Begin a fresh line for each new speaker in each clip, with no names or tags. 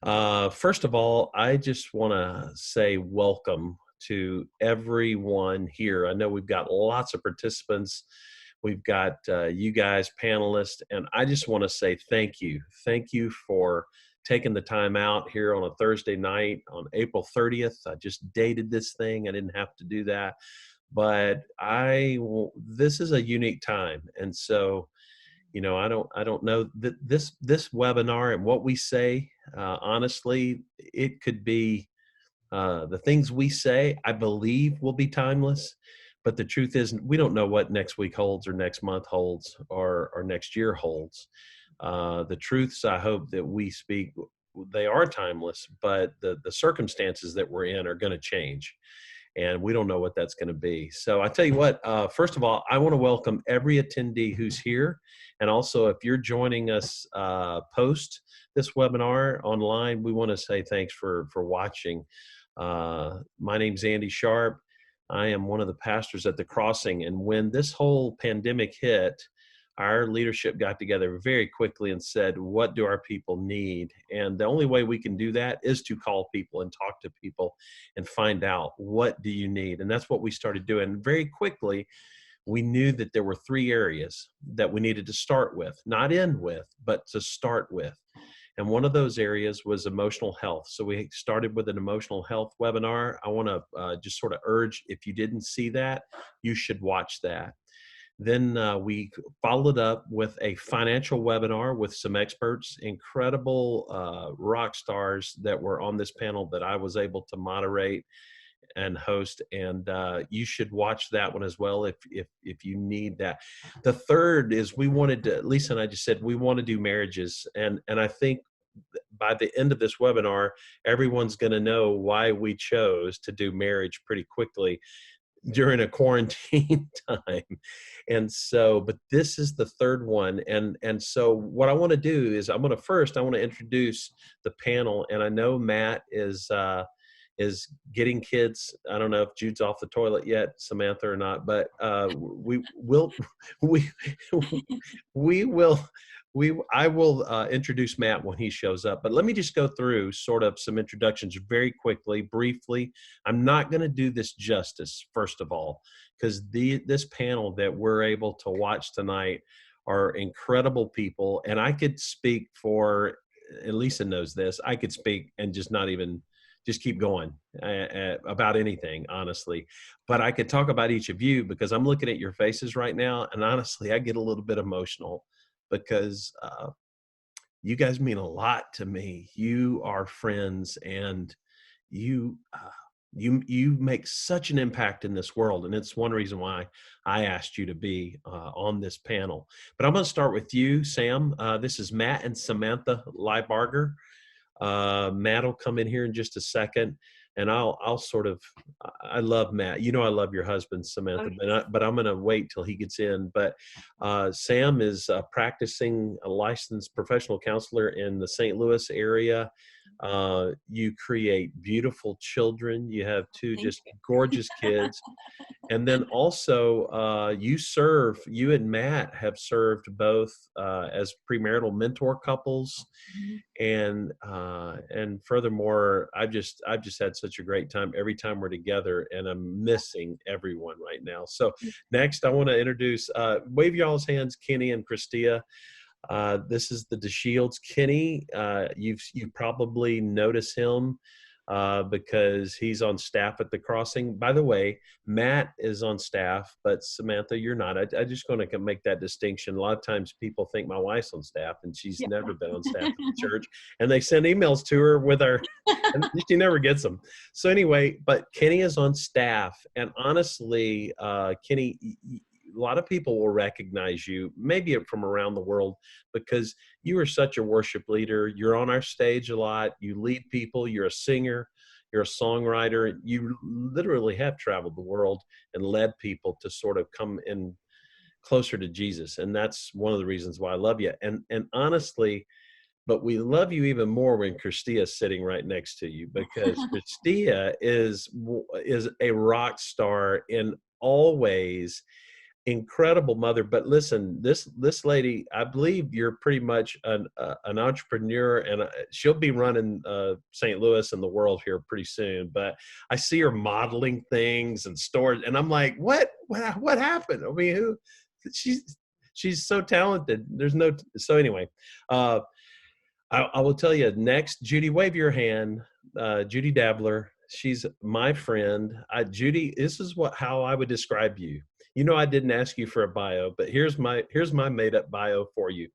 First of all, I just want to say welcome to everyone here. I know we've got lots of participants. We've got you guys, panelists, and I just want to say thank you. Thank you for taking the time out here on a Thursday night on April 30th. I just dated this thing. I didn't have to do that, but this is a unique time. And so, I don't know that this webinar and what we say, honestly, it could be the things we say, I believe, will be timeless. But the truth is, we don't know what next week holds, or next month holds, or next year holds. The truths I hope that we speak, they are timeless, but the circumstances that we're in are going to change, and we don't know what that's going to be. So I tell you what, first of all, I want to welcome every attendee who's here. And also, if you're joining us post this webinar online, we want to say thanks for watching. My name's Andy Sharp. I am one of the pastors at The Crossing. And when this whole pandemic hit, our leadership got together very quickly and said, what do our people need? And the only way we can do that is to call people and talk to people and find out, what do you need? And that's what we started doing. Very quickly, we knew that there were three areas that we needed to start with, not end with, but to start with. And one of those areas was emotional health. So we started with an emotional health webinar. I want to just sort of urge, if you didn't see that, you should watch that. Then we followed up with a financial webinar with some experts, incredible rock stars that were on this panel that I was able to moderate and host. And you should watch that one as well if you need that. The third is, we wanted to, Lisa and I just said, we want to do marriages. And I think by the end of this webinar, everyone's going to know why we chose to do marriage pretty quickly during a quarantine time. And so, but this is the third one. And so what I want to do is, I want to introduce the panel. And I know Matt is getting kids. I don't know if Jude's off the toilet yet, Samantha, or not, but we will, I will introduce Matt when he shows up. But let me just go through sort of some introductions very quickly, briefly. I'm not going to do this justice, first of all, because this panel that we're able to watch tonight are incredible people. And I could speak for, and Lisa knows this, I could speak and just keep going about anything, honestly. But I could talk about each of you, because I'm looking at your faces right now, and honestly, I get a little bit emotional, because you guys mean a lot to me. You are friends, and you make such an impact in this world, and it's one reason why I asked you to be on this panel. But I'm going to start with you, Sam. This is Matt and Samantha Liebarger. Matt will come in here in just a second, and I'll sort of, I love Matt. You know, I love your husband, Samantha, but I'm going to wait till he gets in. But Sam is practicing a licensed professional counselor in the St. Louis area. You create beautiful children. You have two just gorgeous kids. And then also you and Matt have served both as premarital mentor couples. And furthermore, I've just had such a great time every time we're together, and I'm missing everyone right now. So next, I want to introduce, wave y'all's hands, Kenny and Christia. This is the DeShields. Kenny, you probably notice him because he's on staff at The Crossing. By the way, Matt is on staff, but Samantha, you're not. I just going to make that distinction. A lot of times people think my wife's on staff, and she's never been on staff at the church, and they send emails to her with her, and she never gets them. So anyway, but Kenny is on staff, and honestly, Kenny, a lot of people will recognize you, maybe from around the world, because you are such a worship leader. You're on our stage a lot. You lead people. You're a singer. You're a songwriter. You literally have traveled the world and led people to sort of come in closer to Jesus. And that's one of the reasons why I love you. And honestly, but we love you even more when Christia is sitting right next to you, because Christia is a rock star in all ways. incredible mother. But listen, this lady, I believe you're pretty much an entrepreneur, and she'll be running St. Louis and the world here pretty soon. But I see her modeling things and stores, and I'm like, what happened? I mean, who? She's so talented. There's no so anyway. Uh, I will tell you next, Judy, wave your hand. Judy Dabler. She's my friend. Judy, this is how I would describe you. You know, I didn't ask you for a bio, but here's my made up bio for you.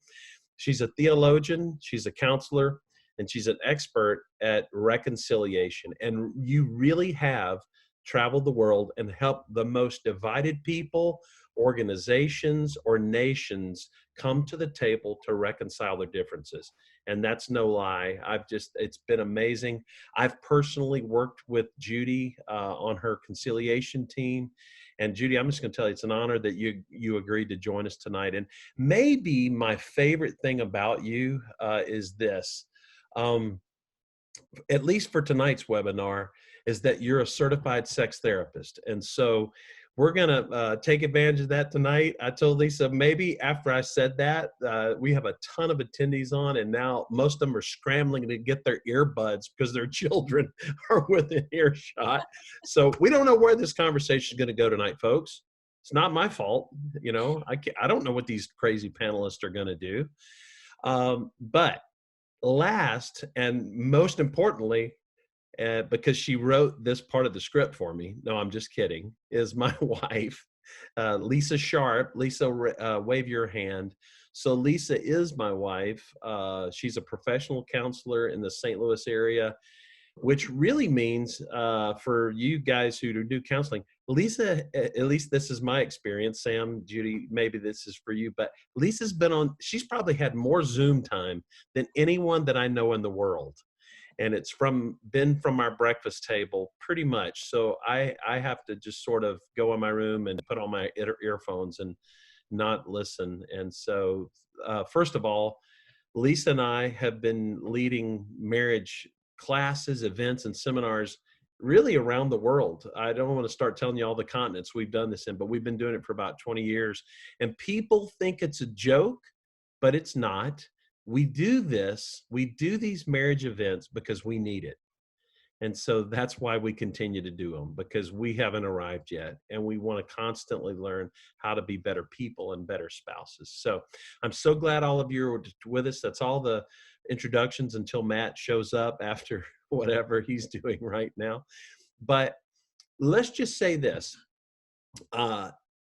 She's a theologian, she's a counselor, and she's an expert at reconciliation. And you really have traveled the world and helped the most divided people, organizations, or nations come to the table to reconcile their differences. And that's no lie. It's been amazing. I've personally worked with Judy on her conciliation team. And Judy, I'm just going to tell you, it's an honor that you agreed to join us tonight. And maybe my favorite thing about you is this, at least for tonight's webinar, is that you're a certified sex therapist. And so we're going to take advantage of that tonight. I told Lisa, maybe after I said that, we have a ton of attendees on, and now most of them are scrambling to get their earbuds because their children are within earshot. So we don't know where this conversation is going to go tonight, folks. It's not my fault. You know, I don't know what these crazy panelists are going to do. But last and most importantly, because she wrote this part of the script for me. No, I'm just kidding. Is my wife, Lisa Sharp. Lisa, wave your hand. So Lisa is my wife. She's a professional counselor in the St. Louis area, which really means for you guys who do counseling, Lisa, at least this is my experience, Sam, Judy, maybe this is for you, but Lisa's she's probably had more Zoom time than anyone that I know in the world. And it's been from our breakfast table pretty much. So I have to just sort of go in my room and put on my earphones and not listen. And so first of all, Lisa and I have been leading marriage classes, events, and seminars really around the world. I don't want to start telling you all the continents we've done this in, but we've been doing it for about 20 years. And people think it's a joke, but it's not. We do these marriage events because we need it. And so that's why we continue to do them, because we haven't arrived yet. And we want to constantly learn how to be better people and better spouses. So I'm so glad all of you are with us. That's all the introductions until Matt shows up after whatever he's doing right now. But let's just say this.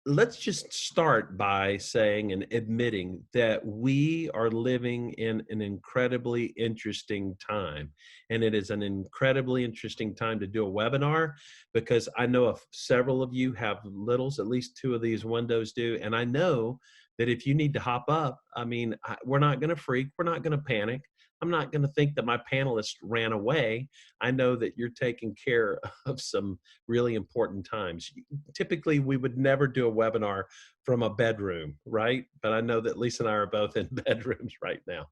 Let's just start by saying and admitting that we are living in an incredibly interesting time. And it is an incredibly interesting time to do a webinar, because I know several of you have littles, at least 2 of these windows do. And I know that if you need to hop up, I mean, we're not going to freak. We're not going to panic. I'm not going to think that my panelists ran away. I know that you're taking care of some really important times. Typically, we would never do a webinar from a bedroom, right? But I know that Lisa and I are both in bedrooms right now.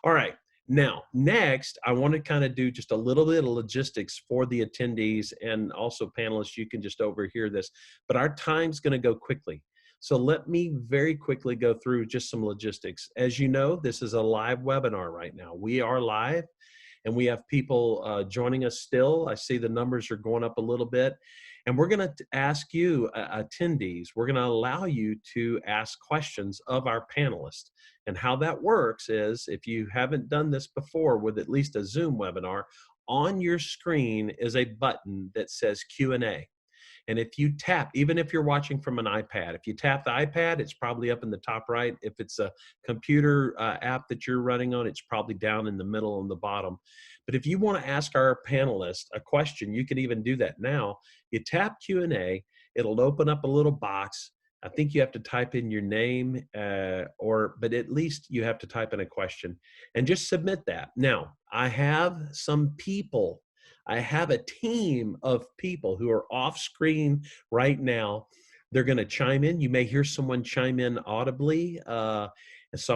All right. Now, next, I want to kind of do just a little bit of logistics for the attendees and also panelists. You can just overhear this, but our time's going to go quickly. So let me very quickly go through just some logistics. As you know, this is a live webinar right now. We are live, and we have people joining us still. I see the numbers are going up a little bit. And we're going to ask you, attendees, we're going to allow you to ask questions of our panelists. And how that works is, if you haven't done this before with at least a Zoom webinar, on your screen is a button that says Q&A. And if you tap, even if you're watching from an iPad, if you tap the iPad, it's probably up in the top right. If it's a computer app that you're running on, it's probably down in the middle on the bottom. But if you want to ask our panelists a question, you can even do that now. You tap Q&A, it'll open up a little box. I think you have to type in your name, but at least you have to type in a question and just submit that. Now, I have a team of people who are off screen right now. They're going to chime in. You may hear someone chime in audibly. So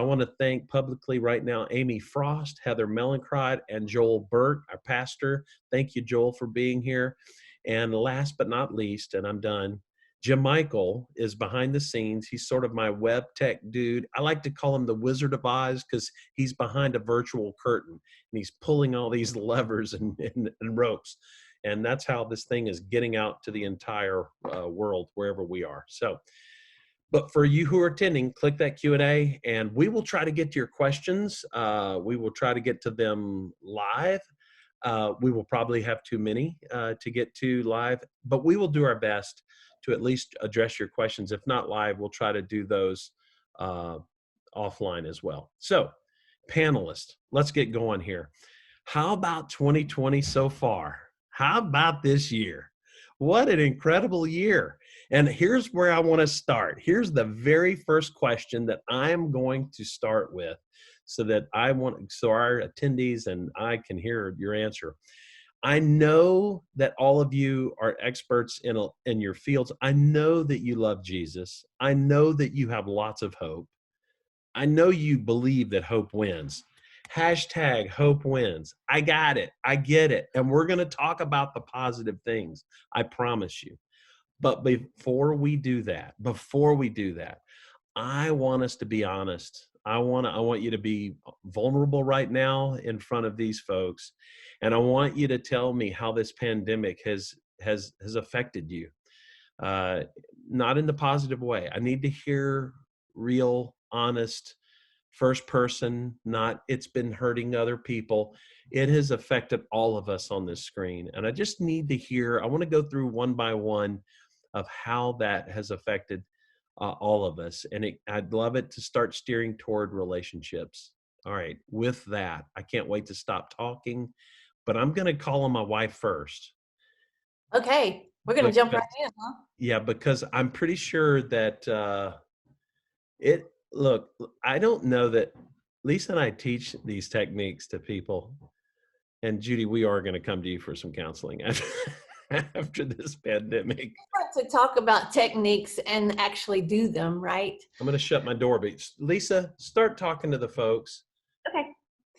I want to thank publicly right now Amy Frost, Heather Mellencrod, and Joel Burt, our pastor. Thank you, Joel, for being here. And last but not least, and I'm done, Jim Michael is behind the scenes. He's sort of my web tech dude. I like to call him the Wizard of Oz because he's behind a virtual curtain and he's pulling all these levers and ropes. And that's how this thing is getting out to the entire world, wherever we are. So, but for you who are attending, click that Q&A and we will try to get to your questions. We will try to get to them live. We will probably have too many to get to live, but we will do our best to at least address your questions. If not live, we'll try to do those offline as well. So, panelists, let's get going here. How about 2020 so far? How about this year? What an incredible year. And here's where I want to start. Here's the very first question that I'm going to start with so that so our attendees and I can hear your answer. I know that all of you are experts in your fields. I know that you love Jesus. I know that you have lots of hope. I know you believe that hope wins. Hashtag hope wins. I got it. I get it. And we're going to talk about the positive things. I promise you. But before we do that, I want us to be honest. I want you to be vulnerable right now in front of these folks. And I want you to tell me how this pandemic has affected you. Not in the positive way. I need to hear real, honest, first person, not it's been hurting other people. It has affected all of us on this screen. And I just need to hear, I want to go through one by one of how that has affected all of us. And I'd love it to start steering toward relationships. All right. With that, I can't wait to stop talking, but I'm going to call on my wife first.
Okay. We're going to jump right in, huh?
Yeah, because I'm pretty sure that look, I don't know that Lisa and I teach these techniques to people. And Judy, we are going to come to you for some counseling after this pandemic.
To talk about techniques and actually do them, right?
I'm going to shut my door, but Lisa, start talking to the folks.
Okay.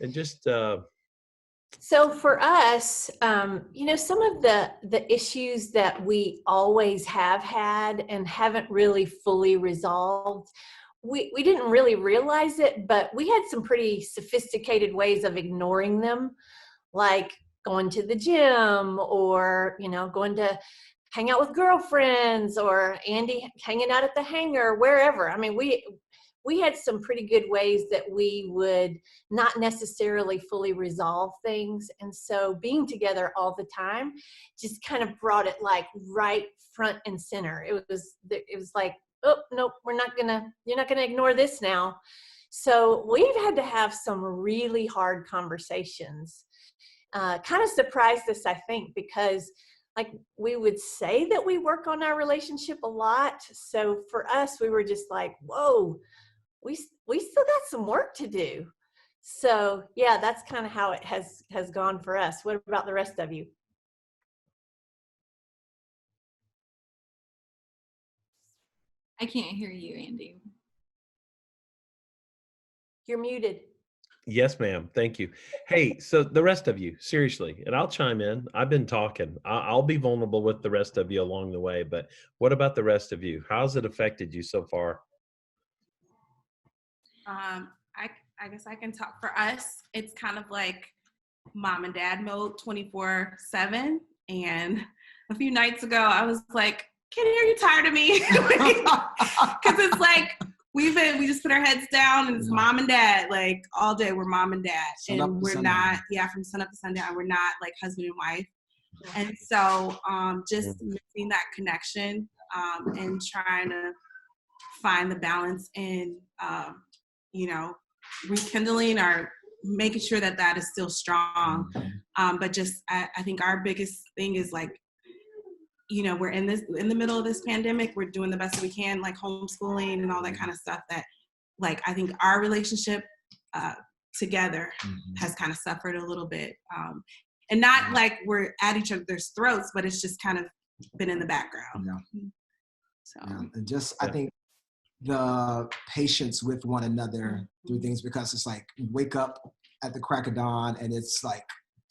And just
so for us, some of the issues that we always have had and haven't really fully resolved, we didn't really realize it, but we had some pretty sophisticated ways of ignoring them, like going to the gym or, going to hang out with girlfriends or Andy hanging out at the hangar, wherever. I mean, we had some pretty good ways that we would not necessarily fully resolve things. And so being together all the time just kind of brought it like right front and center. It was like, oh, nope, you're not going to ignore this now. So we've had to have some really hard conversations. Kind of surprised us, I think, because like we would say that we work on our relationship a lot. So for us, we were just like, whoa, we still got some work to do. So yeah, that's kind of how it has gone for us. What about the rest of you?
I can't hear you, Andy.
You're muted.
Yes, ma'am. Thank you. Hey, so the rest of you, seriously, and I'll chime in. I've been talking. I'll be vulnerable with the rest of you along the way, but what about the rest of you? How's it affected you so far?
I guess I can talk for us. It's kind of like mom and dad mode 24/7. And a few nights ago, I was like, Kitty, are you tired of me? Because it's like, we just put our heads down and it's mom and dad, like all day we're mom and dad. And we're not, from sun up to sundown, we're not like husband and wife. And so just missing that connection and trying to find the balance in, rekindling or making sure that is still strong. But just, I think our biggest thing is like, we're in the middle of this pandemic, we're doing the best that we can, like homeschooling and all that kind of stuff that, like, I think our relationship together has kind of suffered a little bit. And not like we're at each other's throats, but it's just kind of been in the background. So.
And just, I think the patience with one another through things, because it's like you wake up at the crack of dawn and it's like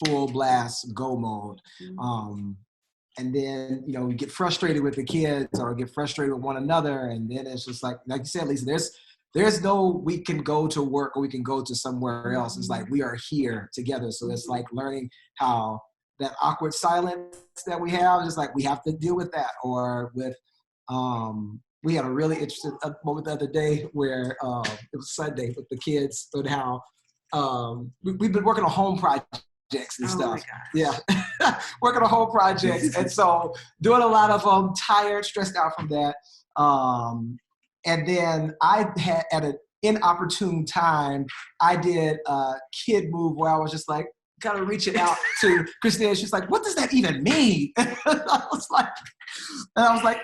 full blast go mode. And then, you know, we get frustrated with the kids or get frustrated with one another. And then it's just like you said, Lisa, there's no, we can go to work or we can go to somewhere else. It's like, we are here together. So it's like learning how that awkward silence that we have, just like, we have to deal with that. Or with, we had a really interesting moment the other day where it was Sunday with the kids, and how we've been working on home projects and stuff. Yeah, working on home projects, and so doing a lot of tired, stressed out from that. And then I had at an inopportune time, I did a kid move where I was just like kind of reaching out to Christine. She's like, "What does that even mean?" I was like,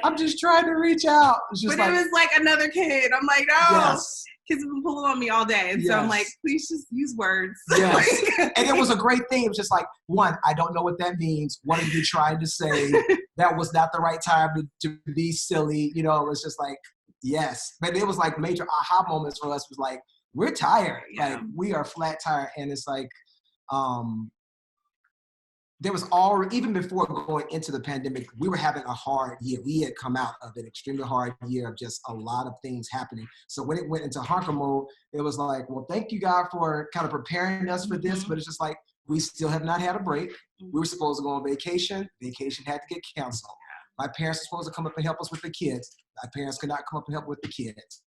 "I'm just trying to reach out."
But it was like another kid. I'm like, "No."
Yes.
Kids have been pulling on me all day. And so I'm like, please just use words.
Yes. And it was a great thing. It was just like, one, I don't know what that means. What are you trying to say? That was not the right time to be silly. You know, it was just like, yes. But it was like major aha moments for us. Was like, we're tired.
Yeah.
Like, we are flat tired. And it's like, there was even before going into the pandemic, we were having a hard year. We had come out of an extremely hard year of just a lot of things happening. So when it went into hunker mode, it was like, well, thank you, God, for kind of preparing us for this. But it's just like, we still have not had a break. We were supposed to go on vacation. Vacation had to get canceled. My parents were supposed to come up and help us with the kids. My parents could not come up and help with the kids.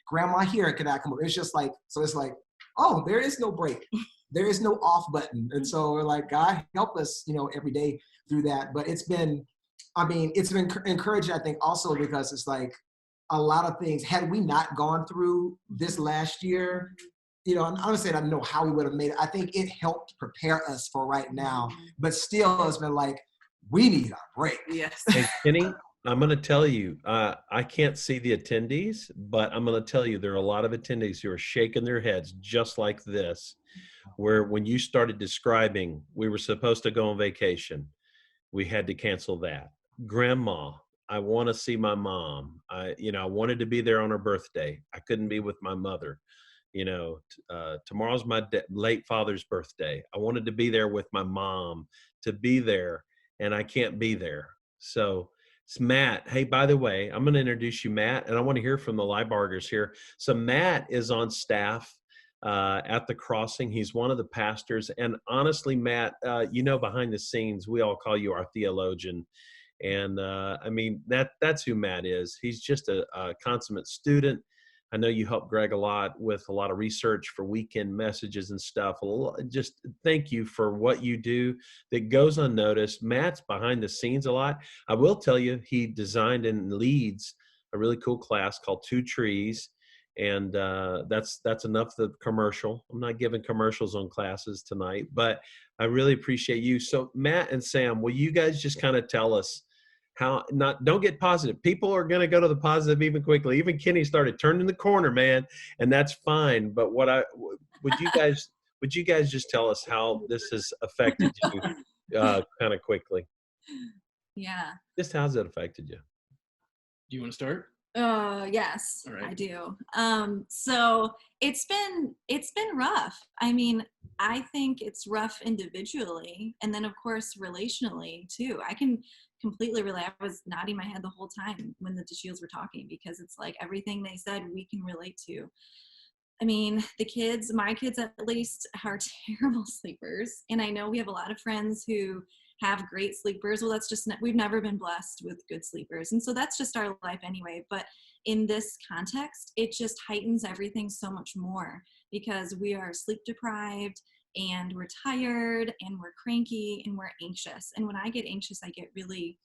Grandma here could not come up. It's just like, so it's like, oh, there is no break. There is no off button. And so we're like, God, help us, you know, every day through that. But it's been encouraging, I think, also because it's like a lot of things, had we not gone through this last year, you know, I'm not saying I don't know how we would have made it. I think it helped prepare us for right now. But still, it's been like, we need a break.
Yes.
Hey, Kenny, I'm going to tell you, I can't see the attendees, but I'm going to tell you there are a lot of attendees who are shaking their heads just like this, where when you started describing we were supposed to go on vacation, we had to cancel that. Grandma, I want to see my mom. I wanted to be there on her birthday. I couldn't be with my mother. You know, tomorrow's my late father's birthday. I wanted to be there with my mom, to be there, and I can't be there. So it's Matt. Hey, by the way, I'm going to introduce you, Matt, and I want to hear from the Liebargers here. So Matt is on staff at the Crossing. He's one of the pastors. And honestly, Matt, you know, behind the scenes, we all call you our theologian. And I mean, that's who Matt is. He's just a consummate student. I know you help Greg a lot with a lot of research for weekend messages and stuff. Just thank you for what you do that goes unnoticed. Matt's behind the scenes a lot. I will tell you, he designed and leads a really cool class called Two Trees. And that's enough of the commercial. I'm not giving commercials on classes tonight, but I really appreciate you. So Matt and Sam, will you guys just kind of tell us don't get positive. People are going to go to the positive even quickly. Even Kenny started turning the corner, man, and that's fine. But would you guys just tell us how this has affected you kind of quickly?
Yeah.
Just how's it affected you?
Do you want to start?
Yes,
All right.
I do. So it's been rough. I mean, I think it's rough individually, and then of course relationally too. I can completely relate. I was nodding my head the whole time when the DeShields were talking, because it's like everything they said we can relate to. I mean, my kids at least, are terrible sleepers, and I know we have a lot of friends who have great sleepers. Well, we've never been blessed with good sleepers. And so that's just our life anyway. But in this context, it just heightens everything so much more, because we are sleep deprived and we're tired and we're cranky and we're anxious. And when I get anxious, I get really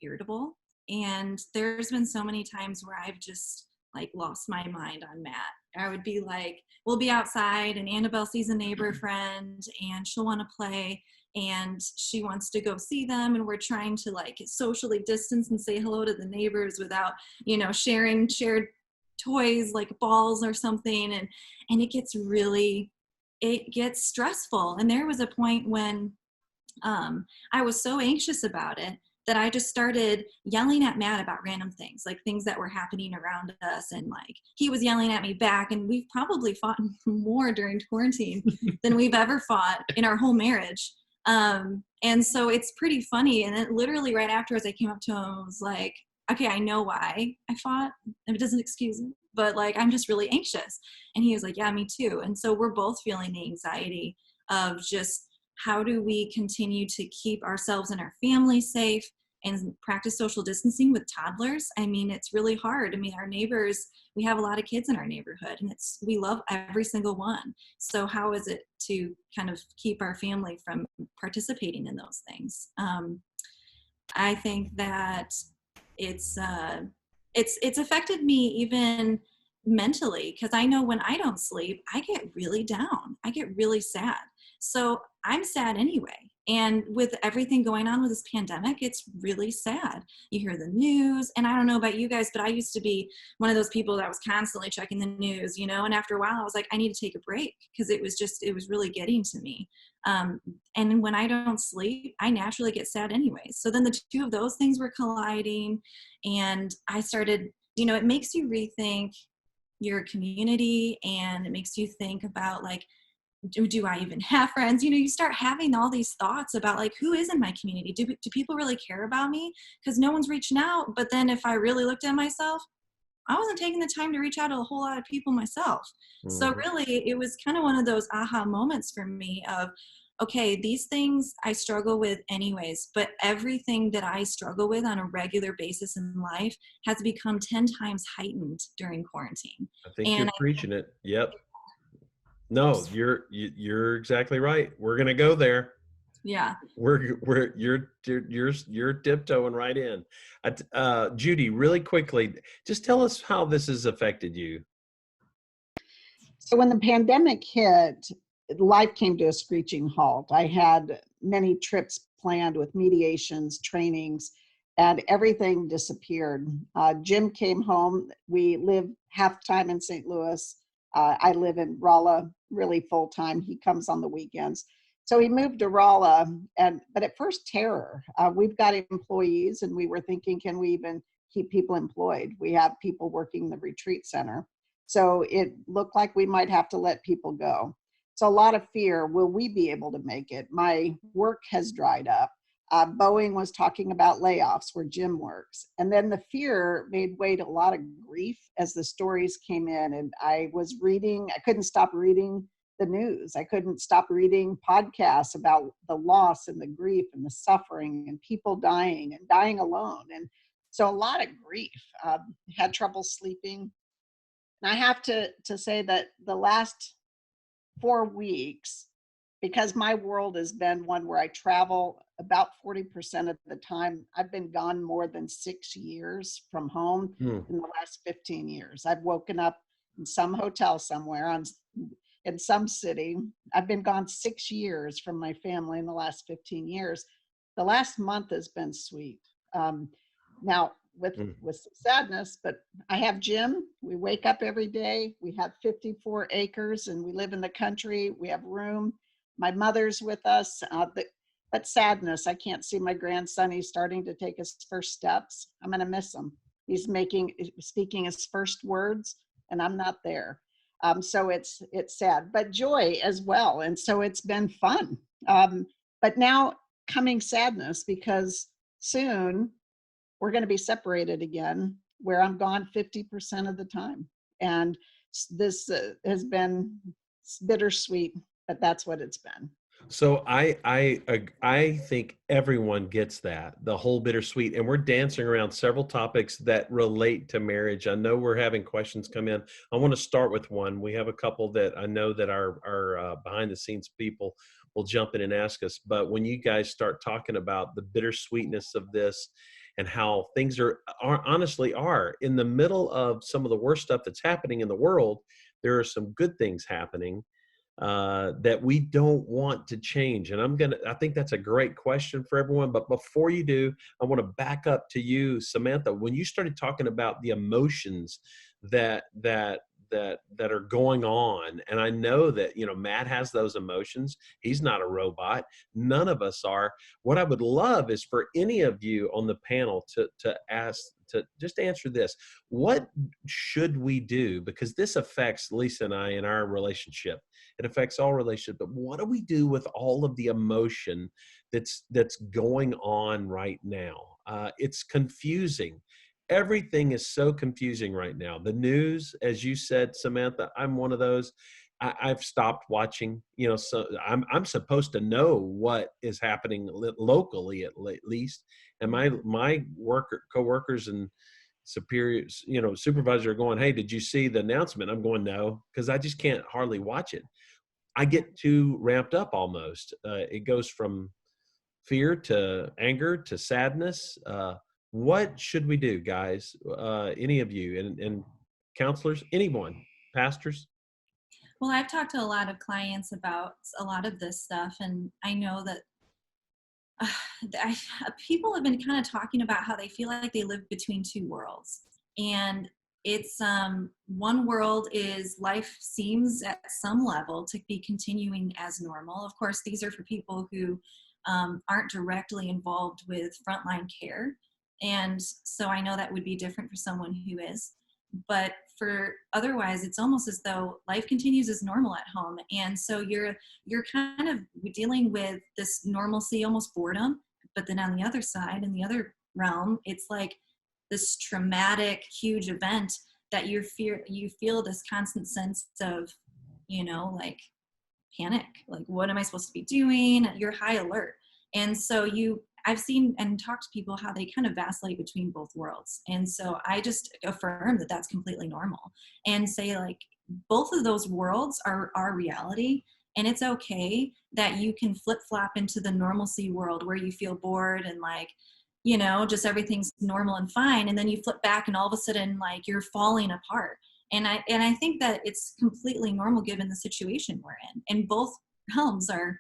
irritable. And there's been so many times where I've just like lost my mind on Matt. I would be like, we'll be outside and Annabelle sees a neighbor friend and she'll want to play, and she wants to go see them, and we're trying to like socially distance and say hello to the neighbors without, you know, shared toys like balls or something, and it gets stressful. And there was a point when I was so anxious about it that I just started yelling at Matt about random things, like things that were happening around us, and like he was yelling at me back, and we've probably fought more during quarantine than we've ever fought in our whole marriage. And so it's pretty funny. And then literally right afterwards, I came up to him and was like, okay, I know why I fought. It doesn't excuse it, but like, I'm just really anxious. And he was like, yeah, me too. And so we're both feeling the anxiety of just how do we continue to keep ourselves and our family safe and practice social distancing with toddlers. I mean, it's really hard. I mean, our neighbors, we have a lot of kids in our neighborhood, and we love every single one. So how is it to kind of keep our family from participating in those things? I think that it's affected me even mentally, because I know when I don't sleep, I get really down. I get really sad. So I'm sad anyway. And with everything going on with this pandemic, it's really sad. You hear the news, and I don't know about you guys, but I used to be one of those people that was constantly checking the news, and after a while I was like, I need to take a break, because it was really getting to me. And when I don't sleep, I naturally get sad anyways. So then the two of those things were colliding, and I started, it makes you rethink your community, and it makes you think about like, do I even have friends? You start having all these thoughts about like, who is in my community? Do people really care about me? Because no one's reaching out. But then if I really looked at myself, I wasn't taking the time to reach out to a whole lot of people myself.
Mm-hmm.
So really, it was kind of one of those aha moments for me of, okay, these things I struggle with anyways, but everything that I struggle with on a regular basis in life has become 10 times heightened during quarantine.
I think you're preaching it. Yep. No, you're exactly right. We're gonna go there.
Yeah.
You're tiptoeing right in. Judy, really quickly, just tell us how this has affected you.
So when the pandemic hit, life came to a screeching halt. I had many trips planned with mediations, trainings, and everything disappeared. Jim came home. We live half time in St. Louis. I live in Rolla really full time. He comes on the weekends. So he moved to Rolla, but at first terror. We've got employees, and we were thinking, can we even keep people employed? We have people working the retreat center. So it looked like we might have to let people go. So a lot of fear, will we be able to make it? My work has dried up. Boeing was talking about layoffs where Jim works. And then the fear made way to a lot of grief as the stories came in. And I couldn't stop reading the news. I couldn't stop reading podcasts about the loss and the grief and the suffering and people dying and dying alone. And so a lot of grief. Had trouble sleeping. And I have to say that the last 4 weeks, because my world has been one where I travel about 40% of the time, I've been gone more than 6 years from home in the last 15 years. I've woken up in some hotel somewhere in some city. I've been gone 6 years from my family in the last 15 years. The last month has been sweet. Now, with some sadness, but I have Jim. We wake up every day. We have 54 acres and we live in the country. We have room. My mother's with us, but sadness. I can't see my grandson. He's starting to take his first steps. I'm going to miss him. He's speaking his first words, and I'm not there. So it's sad, but joy as well. And so it's been fun. But now coming sadness, because soon we're going to be separated again, where I'm gone 50% of the time. And this has been bittersweet, but that's what it's been.
So I think everyone gets that, the whole bittersweet, and we're dancing around several topics that relate to marriage. I know we're having questions come in. I want to start with one. We have a couple that I know that our behind the scenes people will jump in and ask us. But when you guys start talking about the bittersweetness of this and how things are honestly in the middle of some of the worst stuff that's happening in the world, there are some good things happening that we don't want to change. And I think that's a great question for everyone. But before you do, I want to back up to you, Samantha. When you started talking about the emotions that are going on, and I know that, Matt has those emotions. He's not a robot. None of us are. What I would love is for any of you on the panel to just answer this. What should we do? Because this affects Lisa and I in our relationship. It affects all relationships. But what do we do with all of the emotion that's going on right now? It's confusing. Everything is so confusing right now. The news, as you said, Samantha, I'm one of those. I've stopped watching. So I'm supposed to know what is happening locally at least. And my coworkers and superiors, supervisors are going, "Hey, did you see the announcement?" I'm going, "No," because I just can't hardly watch it. I get too ramped up almost. It goes from fear to anger to sadness. What should we do, guys? Any of you and counselors, anyone, pastors?
Well, I've talked to a lot of clients about a lot of this stuff, and I know that people have been kind of talking about how they feel like they live between two worlds. And it's one world is life seems at some level to be continuing as normal. Of course, these are for people who aren't directly involved with frontline care. And so I know that would be different for someone who is. But for otherwise, it's almost as though life continues as normal at home. And so you're kind of dealing with this normalcy, almost boredom. But then on the other side, in the other realm, it's like this traumatic, huge event that you feel this constant sense of, like panic. Like, what am I supposed to be doing? You're high alert. And so I've seen and talked to people how they kind of vacillate between both worlds. And so I just affirm that that's completely normal and say, like, both of those worlds are our reality. And it's okay that you can flip flop into the normalcy world where you feel bored and like, just everything's normal and fine. And then you flip back and all of a sudden, like, you're falling apart. And I think that it's completely normal given the situation we're in. And both realms are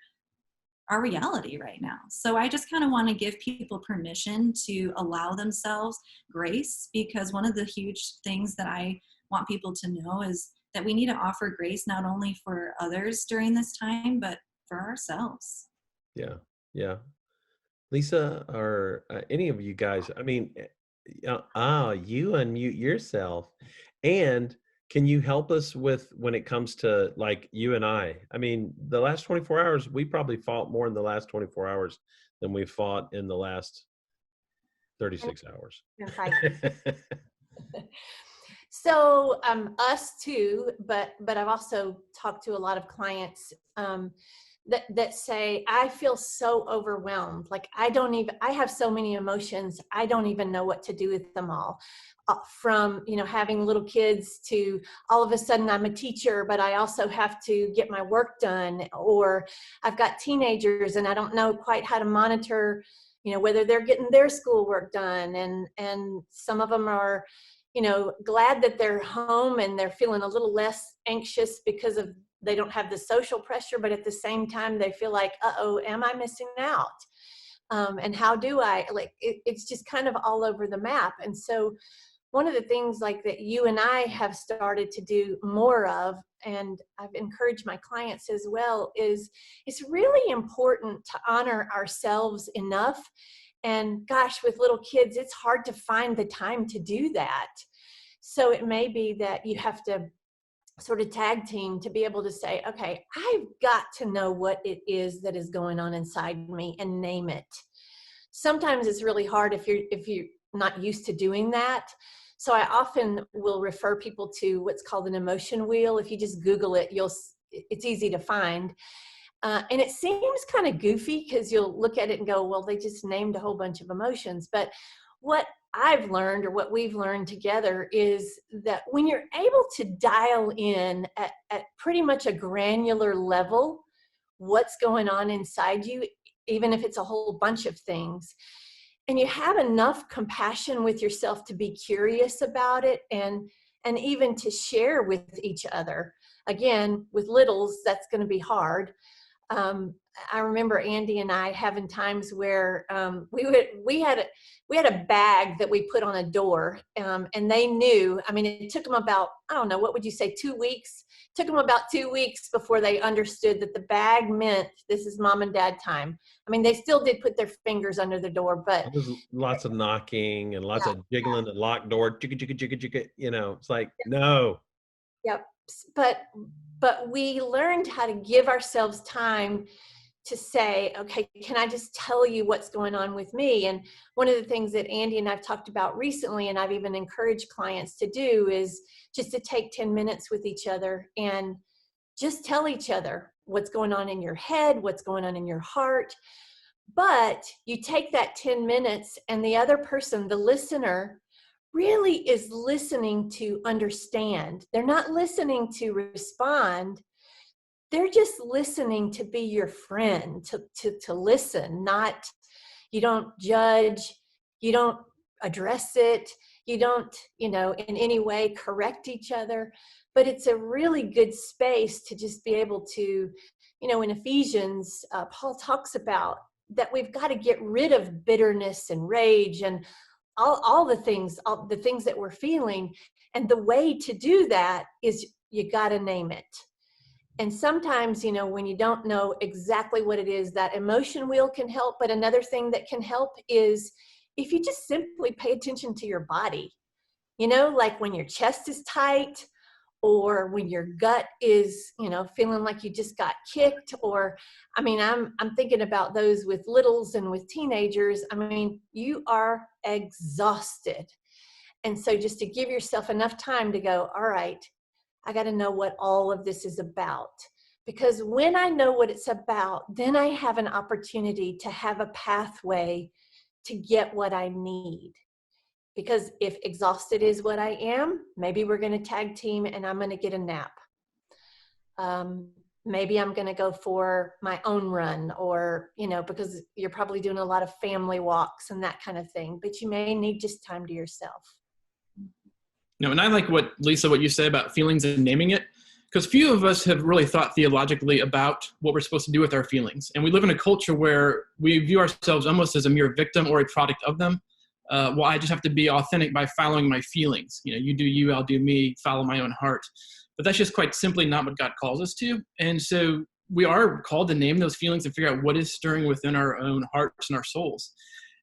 our reality right now. So I just kind of want to give people permission to allow themselves grace, because one of the huge things that I want people to know is that we need to offer grace not only for others during this time, but for ourselves.
Yeah. Yeah. Lisa, or any of you guys, I mean, you unmute yourself. And can you help us with when it comes to like you and I? I mean, the last 24 hours, we probably fought more in the last 24 hours than we fought in the last 36 hours.
So us too, but I've also talked to a lot of clients that say, I feel so overwhelmed. Like I have so many emotions. I don't even know what to do with them all. From, having little kids to all of a sudden I'm a teacher, but I also have to get my work done, or I've got teenagers and I don't know quite how to monitor, whether they're getting their schoolwork done. And some of them are, glad that they're home and they're feeling a little less anxious because of they don't have the social pressure, but at the same time they feel like, uh-oh, am I missing out? And how do I, it's just kind of all over the map. And so one of the things like that you and I have started to do more of, and I've encouraged my clients as well, is it's really important to honor ourselves enough. And gosh, with little kids, it's hard to find the time to do that. So it may be that you have to sort of tag team to be able to say, okay, I've got to know what it is that is going on inside me and name it. Sometimes it's really hard if you're not used to doing that. So I often will refer people to what's called an emotion wheel. If you just Google it, it's easy to find. And it seems kind of goofy because you'll look at it and go, well, they just named a whole bunch of emotions. But what I've learned, or what we've learned together, is that when you're able to dial in at pretty much a granular level what's going on inside you, even if it's a whole bunch of things, and you have enough compassion with yourself to be curious about it and even to share with each other. Again, with littles, that's going to be hard. I remember Andy and I having times where we had a bag that we put on a door, and they knew. I mean, it took them about, I don't know, what would you say, 2 weeks? It took them about 2 weeks before they understood that the bag meant this is mom and dad time. I mean, they still did put their fingers under the door, but
there's lots of knocking and lots of jiggling and locked door, chicka, chicka, chicka, chicka, it's like, no.
Yep. But but we learned how to give ourselves time to say, okay, can I just tell you what's going on with me? And one of the things that Andy and I've talked about recently, and I've even encouraged clients to do, is just to take 10 minutes with each other and just tell each other what's going on in your head, what's going on in your heart. But you take that 10 minutes and the other person, the listener, really is listening to understand. They're not listening to respond. They're just listening to be your friend, to listen, not, you don't judge, you don't address it, you don't, in any way correct each other, but it's a really good space to just be able to, in Ephesians, Paul talks about that we've got to get rid of bitterness and rage and all the things that we're feeling. And the way to do that is you got to name it. And sometimes, when you don't know exactly what it is, that emotion wheel can help. But another thing that can help is if you just simply pay attention to your body, like when your chest is tight, or when your gut is, feeling like you just got kicked, or, I'm thinking about those with littles and with teenagers. You are exhausted. And so just to give yourself enough time to go, all right, I got to know what all of this is about. Because when I know what it's about, then I have an opportunity to have a pathway to get what I need. Because if exhausted is what I am, maybe we're going to tag team and I'm going to get a nap. Maybe I'm going to go for my own run, or, because you're probably doing a lot of family walks and that kind of thing, but you may need just time to yourself.
No, and I like what you said about feelings and naming it, because few of us have really thought theologically about what we're supposed to do with our feelings. And we live in a culture where we view ourselves almost as a mere victim or a product of them. Well, I just have to be authentic by following my feelings. You do you, I'll do me, follow my own heart. But that's just quite simply not what God calls us to. And so we are called to name those feelings and figure out what is stirring within our own hearts and our souls.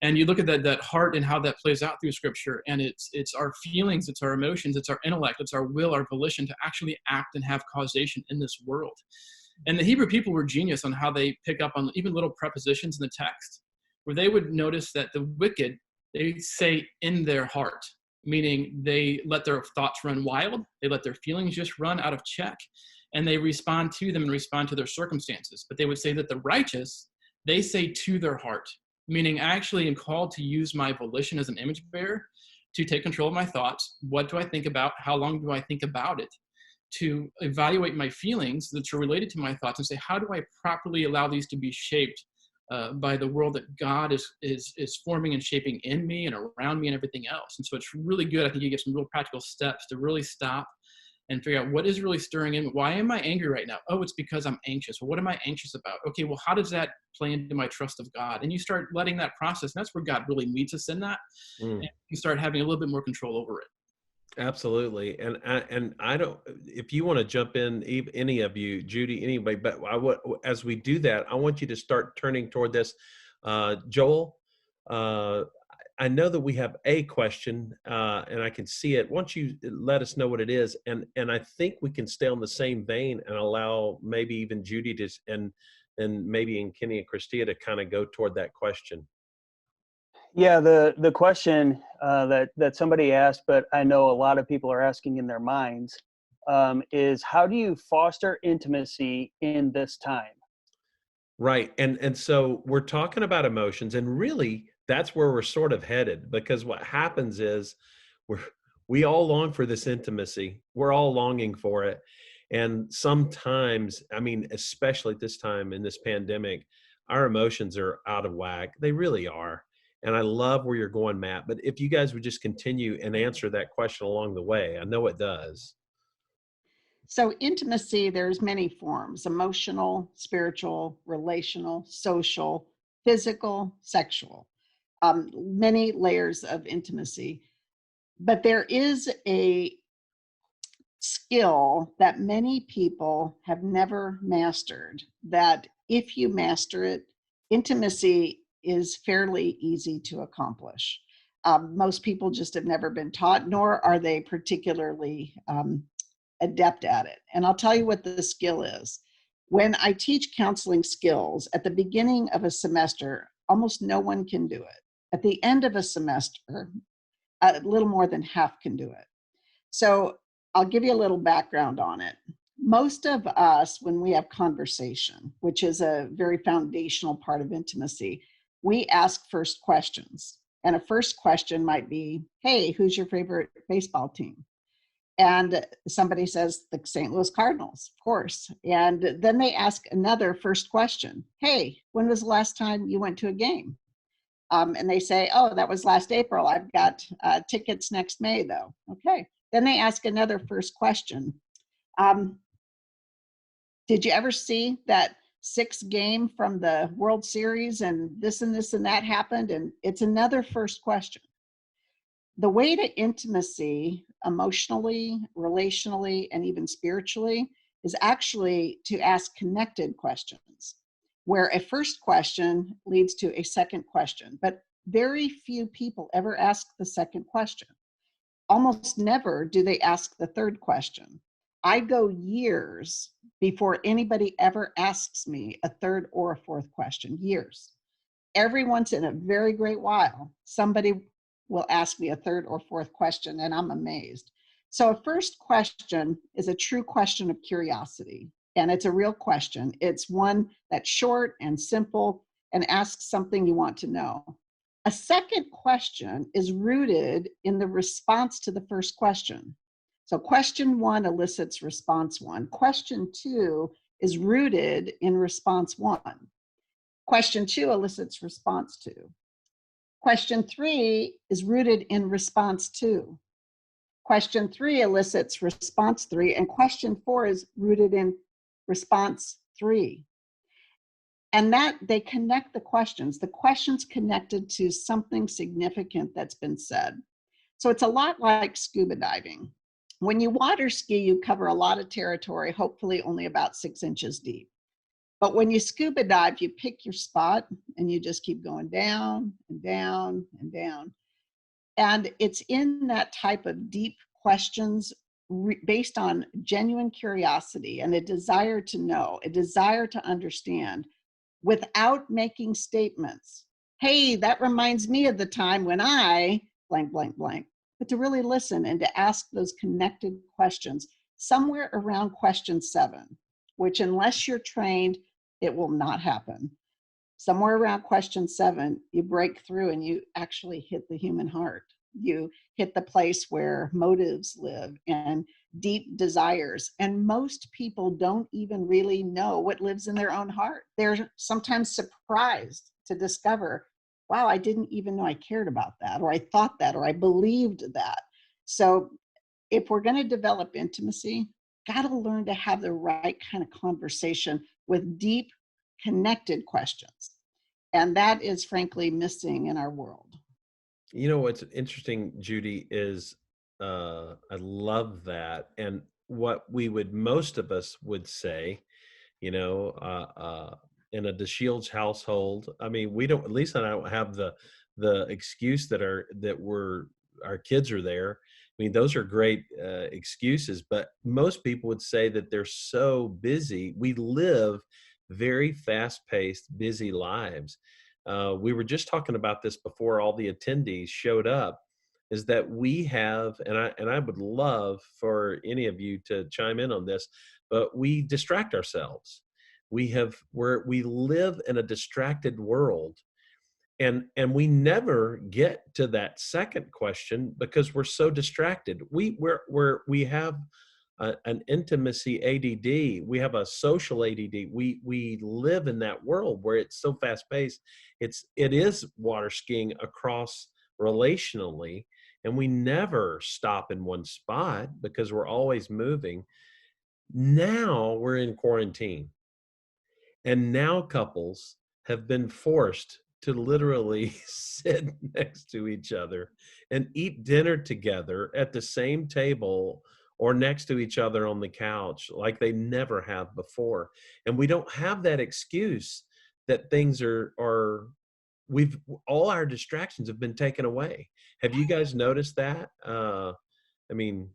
And you look at that heart and how that plays out through Scripture, and it's our feelings, it's our emotions, it's our intellect, it's our will, our volition to actually act and have causation in this world. And the Hebrew people were genius on how they pick up on even little prepositions in the text, where they would notice that the wicked, they say in their heart, meaning they let their thoughts run wild, they let their feelings just run out of check, and they respond to them and respond to their circumstances. But they would say that the righteous, they say to their heart, meaning I actually am called to use my volition as an image bearer to take control of my thoughts. What do I think about? How long do I think about it? To evaluate my feelings that are related to my thoughts and say, how do I properly allow these to be shaped by the world that God is forming and shaping in me and around me and everything else? And so it's really good. I think you get some real practical steps to really stop and figure out what is really stirring in. Why am I angry right now? Oh, it's because I'm anxious. Well, what am I anxious about? Okay, well, how does that play into my trust of God? And you start letting that process. And that's where God really meets us in that. And you start having a little bit more control over it.
Absolutely. And I don't, if you want to jump in, any of you, Judy, anybody, but as we do that, I want you to start turning toward this. Joel, I know that we have a question, and I can see it. Once you let us know what it is, and I think we can stay on the same vein and allow maybe even Judy to, and maybe in Kenny and Christia to kind of go toward that question.
Yeah, the question that somebody asked, but I know a lot of people are asking in their minds, is how do you foster intimacy in this time?
Right, and so we're talking about emotions, and really that's where we're sort of headed, because what happens is we all long for this intimacy. We're all longing for it. And sometimes, especially at this time in this pandemic, our emotions are out of whack. They really are. And I love where you're going, Matt. But if you guys would just continue and answer that question along the way, I know it does.
So intimacy, there's many forms: emotional, spiritual, relational, social, physical, sexual. Many layers of intimacy. But there is a skill that many people have never mastered, that if you master it, intimacy is fairly easy to accomplish. Most people just have never been taught, nor are they particularly adept at it. And I'll tell you what the skill is. When I teach counseling skills at the beginning of a semester, almost no one can do it. At the end of a semester, a little more than half can do it. So I'll give you a little background on it. Most of us, when we have conversation, which is a very foundational part of intimacy, we ask first questions. And a first question might be, hey, who's your favorite baseball team? And somebody says the St. Louis Cardinals, of course. And then they ask another first question. Hey, when was the last time you went to a game? And they say, oh, that was last April. I've got tickets next May, though. Okay. Then they ask another first question. Did you ever see that sixth game from the World Series and this and this and that happened? And it's another first question. The way to intimacy, emotionally, relationally, and even spiritually, is actually to ask connected questions, where a first question leads to a second question. But very few people ever ask the second question. Almost never do they ask the third question. I go years before anybody ever asks me a third or a fourth question, years. Every once in a very great while, somebody will ask me a third or fourth question, and I'm amazed. So a first question is a true question of curiosity, and it's a real question. It's one that's short and simple and asks something you want to know. A second question is rooted in the response to the first question. So question one elicits response one. Question two is rooted in response one. Question two elicits response two. Question three is rooted in response two. Question three elicits response three, and question four is rooted in response three. And that they connect the questions connected to something significant that's been said. So it's a lot like scuba diving. When you water ski, you cover a lot of territory, hopefully only about 6 inches deep. But when you scuba dive, you pick your spot and you just keep going down and down and down. And it's in that type of deep questions based on genuine curiosity and a desire to know, a desire to understand without making statements. Hey, that reminds me of the time when I blank, blank, blank. But to really listen and to ask those connected questions somewhere around question 7, which unless you're trained, it will not happen. Somewhere around question 7, you break through and you actually hit the human heart. You hit the place where motives live and deep desires. And most people don't even really know what lives in their own heart. They're sometimes surprised to discover, wow, I didn't even know I cared about that, or I thought that, or I believed that. So if we're going to develop intimacy, got to learn to have the right kind of conversation with deep, connected questions. And that is frankly missing in our world.
You know, what's interesting, Judy, is I love that. And what we would, most of us would say, you know, in a DeShields household, I mean, we don't, Lisa and I don't have the excuse that our kids are there. I mean, those are great excuses, but most people would say that they're so busy. We live very fast-paced, busy lives. We were just talking about this before all the attendees showed up, is that we have, and I would love for any of you to chime in on this, but we distract ourselves. We live in a distracted world. And we never get to that second question because we're so distracted. We have an intimacy ADD. We have a social ADD. We live in that world where it's so fast paced. It is water skiing across relationally, and we never stop in one spot because we're always moving. Now we're in quarantine, and now couples have been forced to literally sit next to each other and eat dinner together at the same table or next to each other on the couch like they never have before. And we don't have that excuse that things all our distractions have been taken away. Have you guys noticed that? I mean,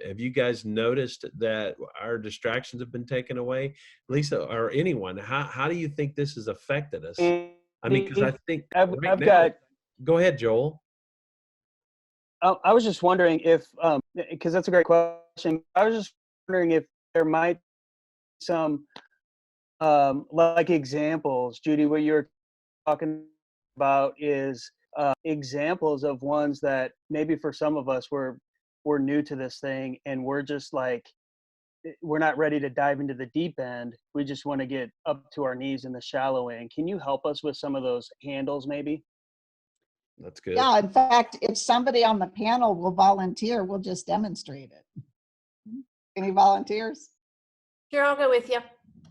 Have you guys noticed that our distractions have been taken away? Lisa, or anyone, how do you think this has affected us? I mean, because I
Andy,
think right
I've
now,
got.
go ahead, Joel.
I was just wondering if, because that's a great question. I was just wondering if there might be some like examples, Judy. What you're talking about is examples of ones that maybe for some of us we're new to this thing, and we're just like, we're not ready to dive into the deep end. We just want to get up to our knees in the shallow end. Can you help us with some of those handles, maybe?
That's good.
Yeah, in fact, if somebody on the panel will volunteer, we'll just demonstrate it. Any volunteers?
Sure, I'll go with you.
All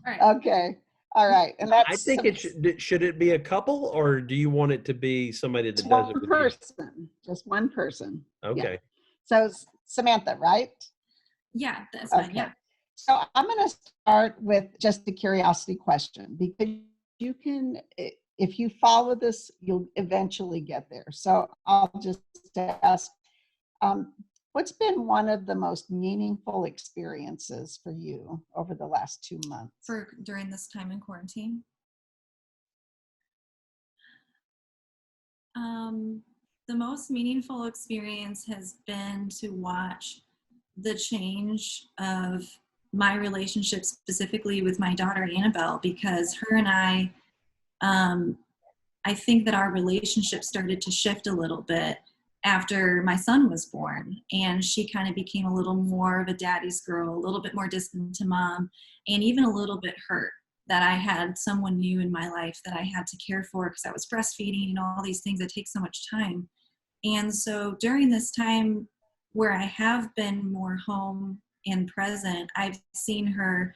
right.
Okay, all right. And
I
that's
think should it be a couple, or do you want it to be somebody that does it
one
with you?
person, just one person.
Okay.
So Samantha, right?
Yeah, that's fine.
Okay.
Yeah.
So I'm going to start with just a curiosity question, because you can, if you follow this, you'll eventually get there. So I'll just ask, what's been one of the most meaningful experiences for you over the last 2 months?
During this time in quarantine. The most meaningful experience has been to watch the change of my relationship, specifically with my daughter Annabelle, because her and I think that our relationship started to shift a little bit after my son was born, and she kind of became a little more of a daddy's girl, a little bit more distant to mom, and even a little bit hurt that I had someone new in my life that I had to care for because I was breastfeeding and all these things that take so much time. And so during this time where I have been more home and present, I've seen her,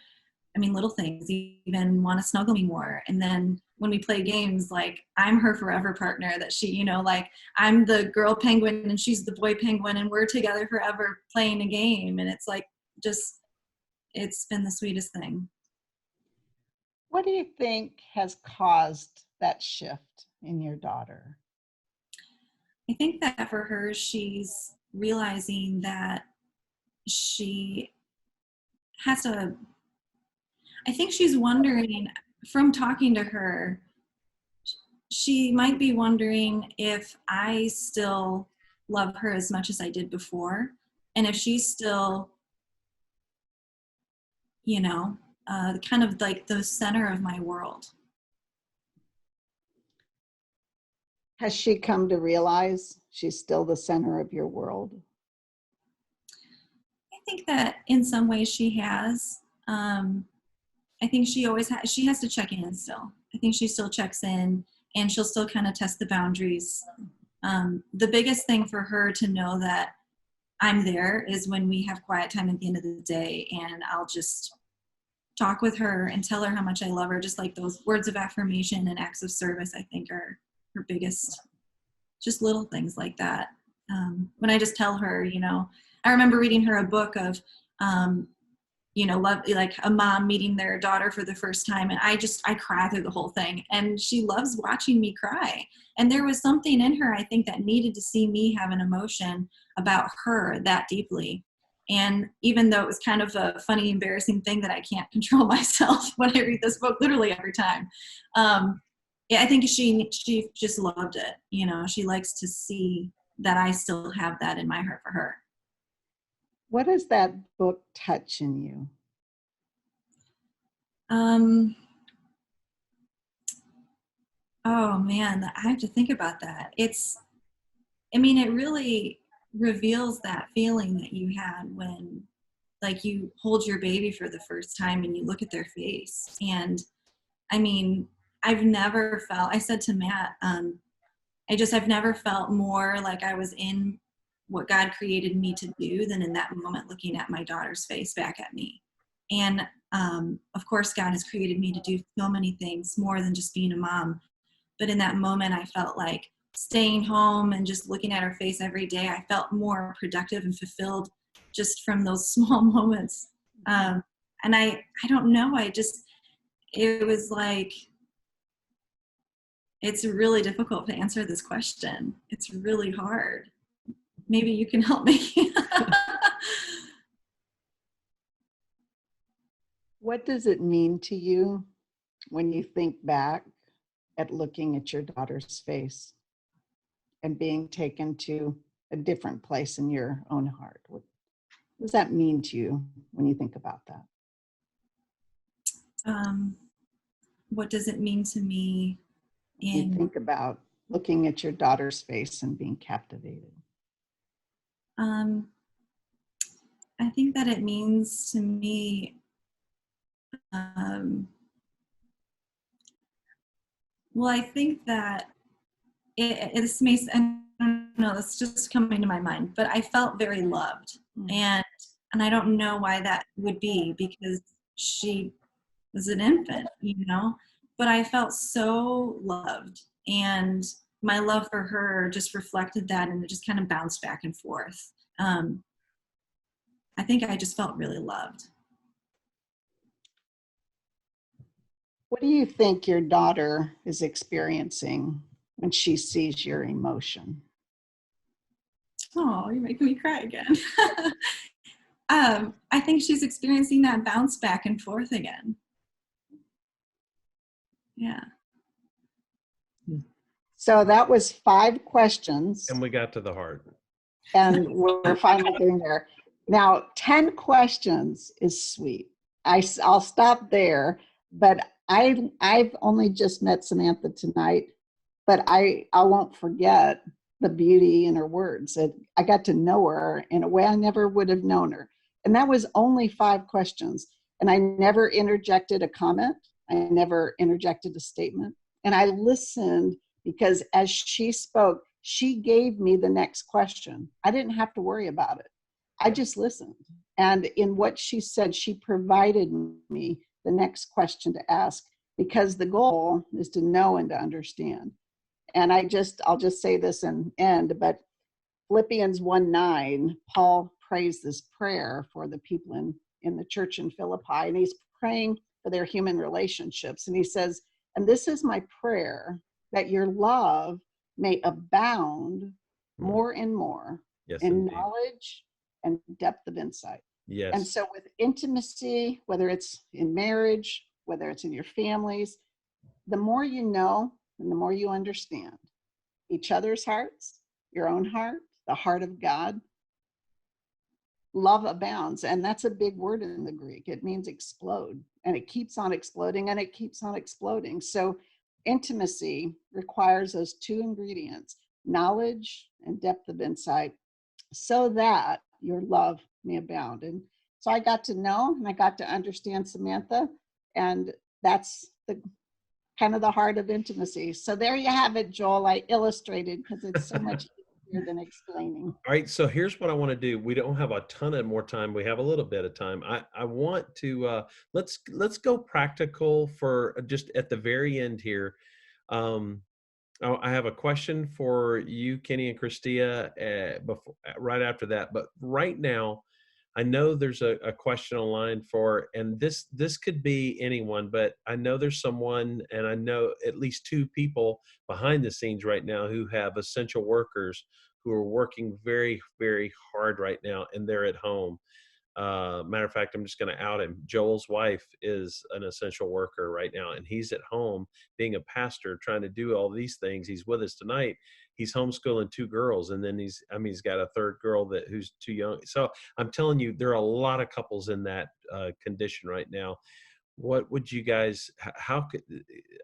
I mean, little things, even want to snuggle me more. And then when we play games, like, I'm her forever partner, that she, you know, like, I'm the girl penguin and she's the boy penguin, and we're together forever playing a game. And it's like, just, it's been the sweetest thing.
What do you think has caused that shift in your daughter?
I think that for her, she's realizing that she has to, I think she's wondering, from talking to her, she might be wondering if I still love her as much as I did before, and if she's still, you know, kind of like the center of my world.
Has she come to realize she's still the center of your world?
I think that in some ways she has. I think she always she has to check in still. I think she still checks in, and she'll still kind of test the boundaries. The biggest thing for her to know that I'm there is when we have quiet time at the end of the day, and I'll just talk with her and tell her how much I love her. Just like those words of affirmation and acts of service, I think are her biggest, just little things like that. When I just tell her, you know, I remember reading her a book of, you know, love, like a mom meeting their daughter for the first time. And I cry through the whole thing, and she loves watching me cry. And there was something in her, I think, that needed to see me have an emotion about her that deeply. And even though it was kind of a funny, embarrassing thing that I can't control myself when I read this book, literally every time. Yeah, I think she just loved it. You know, she likes to see that I still have that in my heart for her.
What does that book touch in you?
Oh man, I have to think about that. I mean, it really reveals that feeling that you had when, like, you hold your baby for the first time and you look at their face. And I mean, I've never felt, I said to Matt, I've never felt more like I was in what God created me to do than in that moment looking at my daughter's face back at me. And of course, God has created me to do so many things more than just being a mom. But in that moment, I felt like staying home and just looking at her face every day, I felt more productive and fulfilled just from those small moments. And I don't know, it was like, it's really difficult to answer this question. It's really hard. Maybe you can help me.
What does it mean to you when you think back at looking at your daughter's face and being taken to a different place in your own heart? What does that mean to you when you think about that?
What does it mean to me
You think about looking at your daughter's face and being captivated.
I think that it means to me, well, I think that it's makes, I don't know, it's just coming to my mind, but I felt very loved. And I don't know why that would be, because she was an infant, but I felt so loved, and my love for her just reflected that, and it just kind of bounced back and forth. I think I just felt really loved.
What do you think your daughter is experiencing when she sees your emotion?
Oh, you're making me cry again. I think she's experiencing that bounce back and forth again. Yeah.
So that was 5 questions.
And we got to the heart.
And we're finally getting there. Now, 10 questions is sweet. I'll stop there, but I've only just met Samantha tonight, but I won't forget the beauty in her words. I got to know her in a way I never would have known her. And that was only 5 questions. And I never interjected a comment. I never interjected a statement. And I listened, because as she spoke, she gave me the next question. I didn't have to worry about it. I just listened. And in what she said, she provided me the next question to ask, because the goal is to know and to understand. And I'll just say this and end, but Philippians 1:9, Paul prays this prayer for the people in the church in Philippi, and he's praying for their human relationships. And he says, and this is my prayer, that your love may abound more and more in
indeed.
knowledge and depth of insight.
Yes.
And so with intimacy, whether it's in marriage, whether it's in your families, the more you know and the more you understand each other's hearts, your own heart, the heart of God, love abounds. And that's a big word in the Greek. It means explode, and it keeps on exploding, and it keeps on exploding. So intimacy requires those 2 ingredients, knowledge and depth of insight, so that your love may abound. And so I got to know and I got to understand Samantha, and that's the kind of the heart of intimacy. So there you have it, Joel. I illustrated, because it's so much easier than explaining.
All right, so here's what I want to do. We don't have a ton of more time. We have a little bit of time. I want to let's go practical for just at the very end here. I have a question for you, Kenny and Christia, right after that. But right now, I know there's a question online for, and this could be anyone, but I know there's someone, and I know at least 2 people behind the scenes right now who have essential workers who are working very, very hard right now, and they're at home. Matter of fact, I'm just going to out him. Joel's wife is an essential worker right now, and he's at home being a pastor, trying to do all these things. He's with us tonight. He's homeschooling 2 girls, and then he's got a 3rd girl who's too young. So I'm telling you, there are a lot of couples in that condition right now. What would you guys? How could,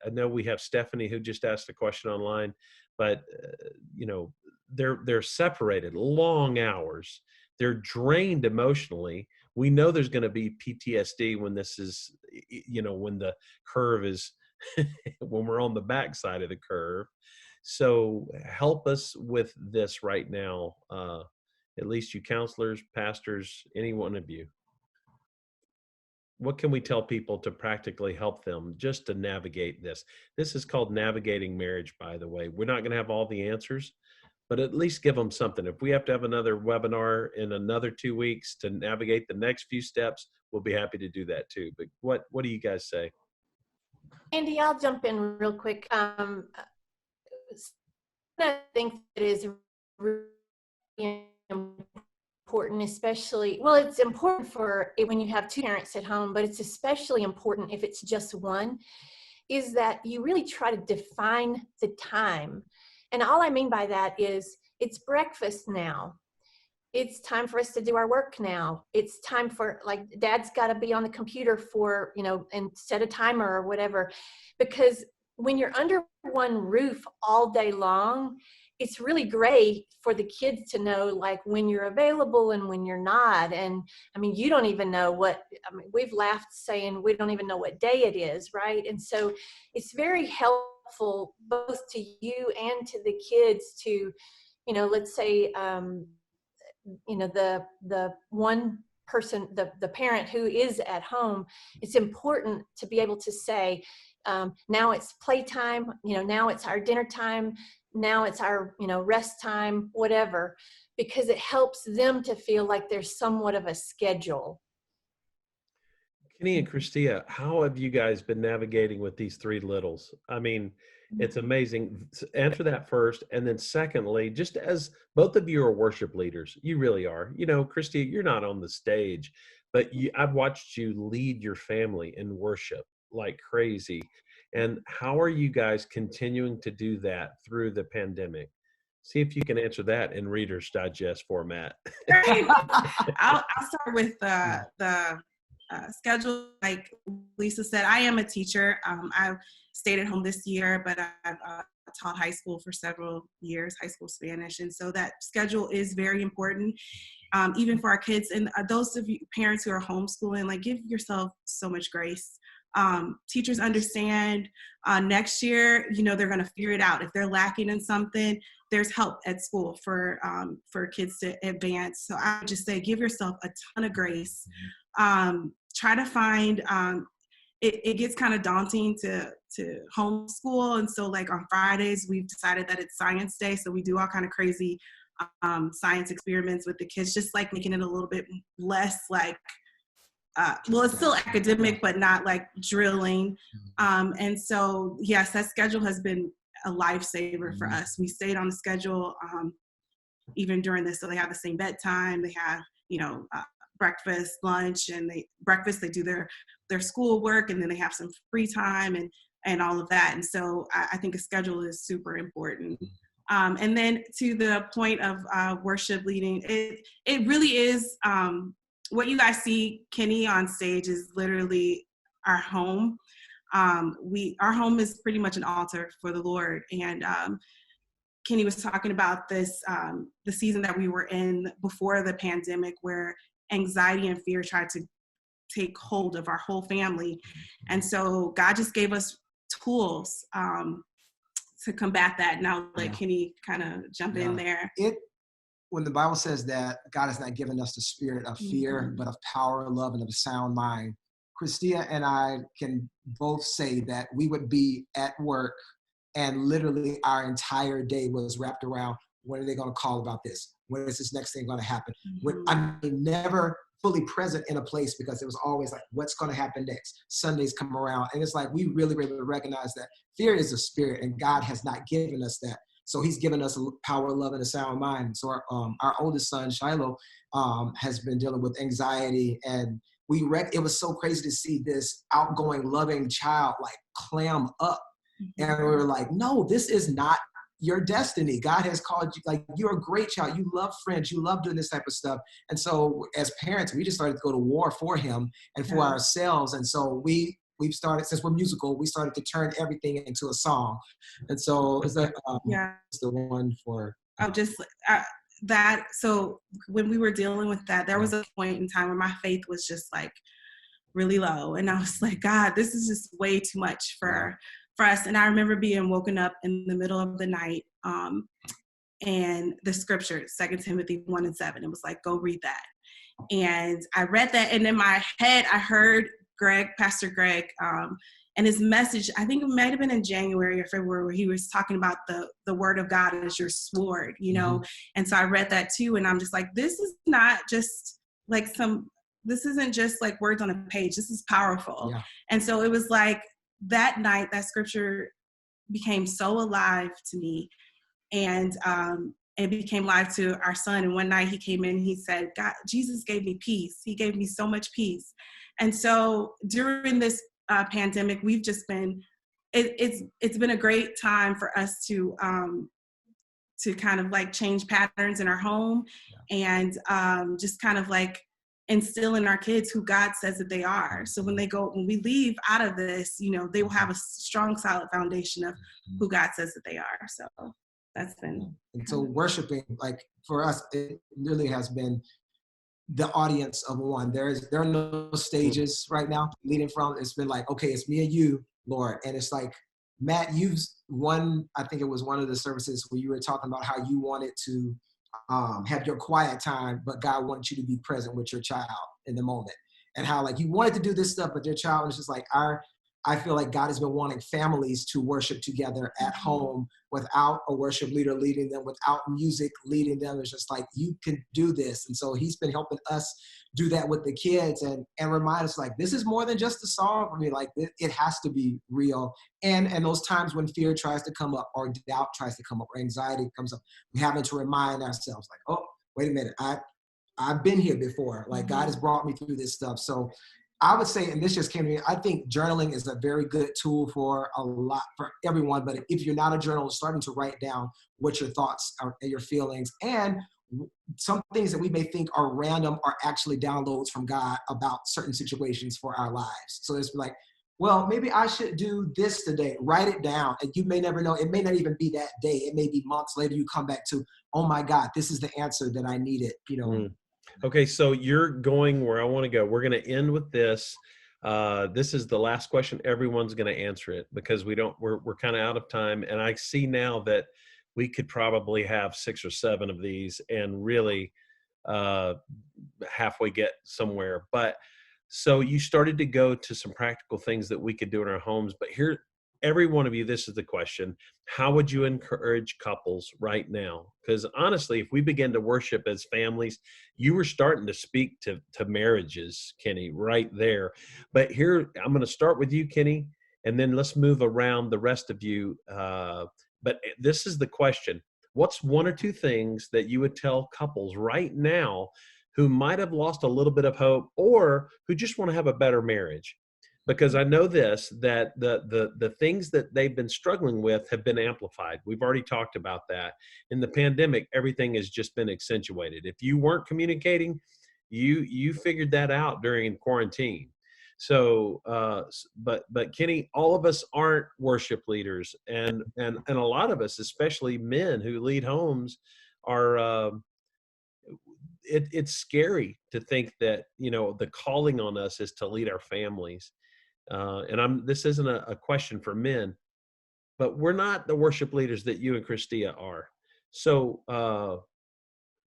I know we have Stephanie who just asked a question online, but they're separated, long hours. They're drained emotionally. We know there's going to be PTSD when this is, when the curve is, when we're on the backside of the curve. So help us with this right now. At least you counselors, pastors, any one of you. What can we tell people to practically help them just to navigate this? This is called navigating marriage, by the way. We're not going to have all the answers, but at least give them something. If we have to have another webinar in another 2 weeks to navigate the next few steps, we'll be happy to do that too. But what do you guys say?
Andy, I'll jump in real quick. I think it is really important important, especially, well, it's important for when you have two parents at home, but it's especially important if it's just one, is that you really try to define the time. And all I mean by that is it's breakfast now. It's time for us to do our work now. It's time for, like, dad's got to be on the computer for, and set a timer or whatever. Because when you're under one roof all day long, it's really great for the kids to know, like, when you're available and when you're not. And I mean, you don't even know we've laughed saying we don't even know what day it is, right? And so it's very helpful both to you and to the kids to, let's say, the one person, the parent who is at home, it's important to be able to say, now it's playtime, now it's our dinner time, now it's our, rest time, whatever, because it helps them to feel like there's somewhat of a schedule.
Kenny and Christia, how have you guys been navigating with these three littles? I mean, it's amazing. Answer that first. And then secondly, just as both of you are worship leaders, you really are. Christia, you're not on the stage, but I've watched you lead your family in worship like crazy. And how are you guys continuing to do that through the pandemic? See if you can answer that in Reader's Digest format.
I'll start with the schedule. Like Lisa said, I am a teacher. I've stayed at home this year, but I've taught high school for several years, high school Spanish. And so that schedule is very important, even for our kids. And those of you parents who are homeschooling, like, give yourself so much grace. Teachers understand next year, they're going to figure it out. If they're lacking in something, there's help at school for kids to advance. So I would just say, give yourself a ton of grace. Try to find, it gets kind of daunting to homeschool. And so, like, on Fridays, we've decided that it's Science Day. So we do all kind of crazy science experiments with the kids, just like making it a little bit less like, it's still academic, but not like drilling. And so, yes, that schedule has been a lifesaver for us. We stayed on the schedule even during this. So they have the same bedtime. They have, breakfast, lunch, and they do their school work, and then they have some free time and all of that. And so I think a schedule is super important. And then to the point of worship leading, it really is, what you guys see Kenny on stage is literally our home. Our home is pretty much an altar for the Lord. And Kenny was talking about this, the season that we were in before the pandemic, where anxiety and fear tried to take hold of our whole family. And so God just gave us tools to combat that. Now, let Kenny kind of jump in there.
When the Bible says that God has not given us the spirit of fear, but of power, love, and of a sound mind, Christia and I can both say that we would be at work and literally our entire day was wrapped around, when are they going to call about this? When is this next thing going to happen? I mean, never fully present in a place, because it was always like, what's going to happen next? Sundays come around, and it's like we really, really recognize that fear is a spirit, and God has not given us that. So he's given us power, love, and a sound mind. So our oldest son, Shiloh, has been dealing with anxiety, and it was so crazy to see this outgoing, loving child like clam up. And we were like, no, this is not your destiny. God has called you, like, you're a great child. You love friends. You love doing this type of stuff. And so as parents, we just started to go to war for him and for ourselves. And so we've started, since we're musical, we started to turn everything into a song. And so is that the one for
that. So when we were dealing with that, there was a point in time where my faith was just like really low. And I was like, God, this is just way too much for us. And I remember being woken up in the middle of the night, and the scripture, 2 Timothy 1:7, it was like, go read that. And I read that, and in my head, I heard Pastor Greg, and his message, I think it might have been in January or February, where he was talking about the word of God as your sword, And so I read that too, and I'm just like, this is not just like this isn't just like words on a page. This is powerful. Yeah. And so it was like, that night, that scripture became so alive to me. And and it became live to our son. And one night he came in, he said, God, Jesus gave me peace. He gave me so much peace. And so during this pandemic, we've just been, it's been a great time for us to kind of like change patterns in our home, and just kind of like instill in our kids who God says that they are. So when we leave out of this, you know, they will have a strong, solid foundation of who God says that they are. So that's been.
And so worshiping, like for us, it really has been the audience of one. There are no stages right now leading from. It's been like, okay, it's me and you, Lord. And it's like, Matt, I think it was one of the services where you were talking about how you wanted to have your quiet time, but God wanted you to be present with your child in the moment. And how like you wanted to do this stuff, but your child was just like, I feel like God has been wanting families to worship together at home without a worship leader leading them, without music leading them. It's just like, you can do this. And so he's been helping us do that with the kids and remind us like, this is more than just a song for me. Like it has to be real. And those times when fear tries to come up or doubt tries to come up or anxiety comes up, we having to remind ourselves like, oh, wait a minute. I've been here before. Like God has brought me through this stuff. So I would say, and this just came to me, I think journaling is a very good tool for everyone. But if you're not a journaler, starting to write down what your thoughts are and your feelings, and some things that we may think are random are actually downloads from God about certain situations for our lives. So it's like, well, maybe I should do this today. Write it down. And you may never know. It may not even be that day. It may be months later you come back to, oh my God, this is the answer that I needed, you know.
Okay, so you're going where I want to go. We're going to end with this. This is the last question. Everyone's going to answer it because we're kind of out of time. And I see now that we could probably have 6 or 7 of these and really halfway get somewhere. But so you started to go to some practical things that we could do in our homes. But here, every one of you, this is the question. How would you encourage couples right now? Because honestly, if we begin to worship as families, you were starting to speak to marriages, Kenny, right there. But here, I'm going to start with you, Kenny, and then let's move around the rest of you. But this is the question. What's 1 or 2 things that you would tell couples right now who might have lost a little bit of hope or who just want to have a better marriage? Because I know this, that the things that they've been struggling with have been amplified. We've already talked about that. In the pandemic, everything has just been accentuated. If you weren't communicating, you figured that out during quarantine. So, but Kenny, all of us aren't worship leaders, and a lot of us, especially men who lead homes, are. It's scary to think that, you know, the calling on us is to lead our families. This isn't a question for men, but we're not the worship leaders that you and Christia are. So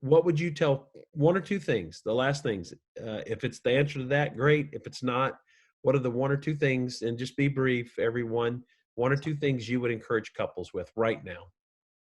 what would you tell 1 or 2 things, the last things? If it's the answer to that, great. If it's not, what are the 1 or 2 things? And just be brief, everyone. 1 or 2 things you would encourage couples with right now,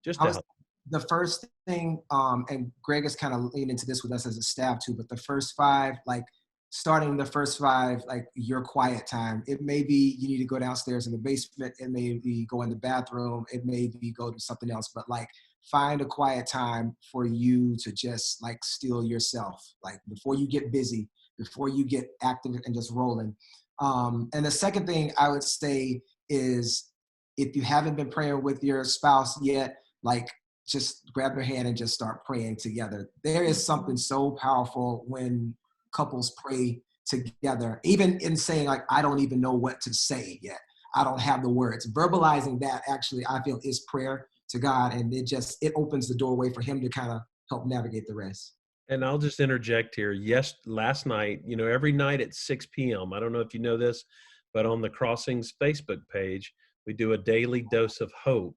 just to help.
The first thing, and Greg has kind of leaned into this with us as a staff too, but the first 5, like starting the first 5, like your quiet time. It may be you need to go downstairs in the basement. It may be go in the bathroom. It may be go to something else, but like find a quiet time for you to just like still yourself, like before you get busy, before you get active and just rolling. And the second thing I would say is if you haven't been praying with your spouse yet, like just grab their hand and just start praying together. There is something so powerful when couples pray together, even in saying like, I don't even know what to say yet. I don't have the words. Verbalizing that actually, I feel, is prayer to God. And it opens the doorway for him to kind of help navigate the rest.
And I'll just interject here. Yes, last night, you know, every night at 6 p.m., I don't know if you know this, but on the Crossings Facebook page, we do a daily dose of hope.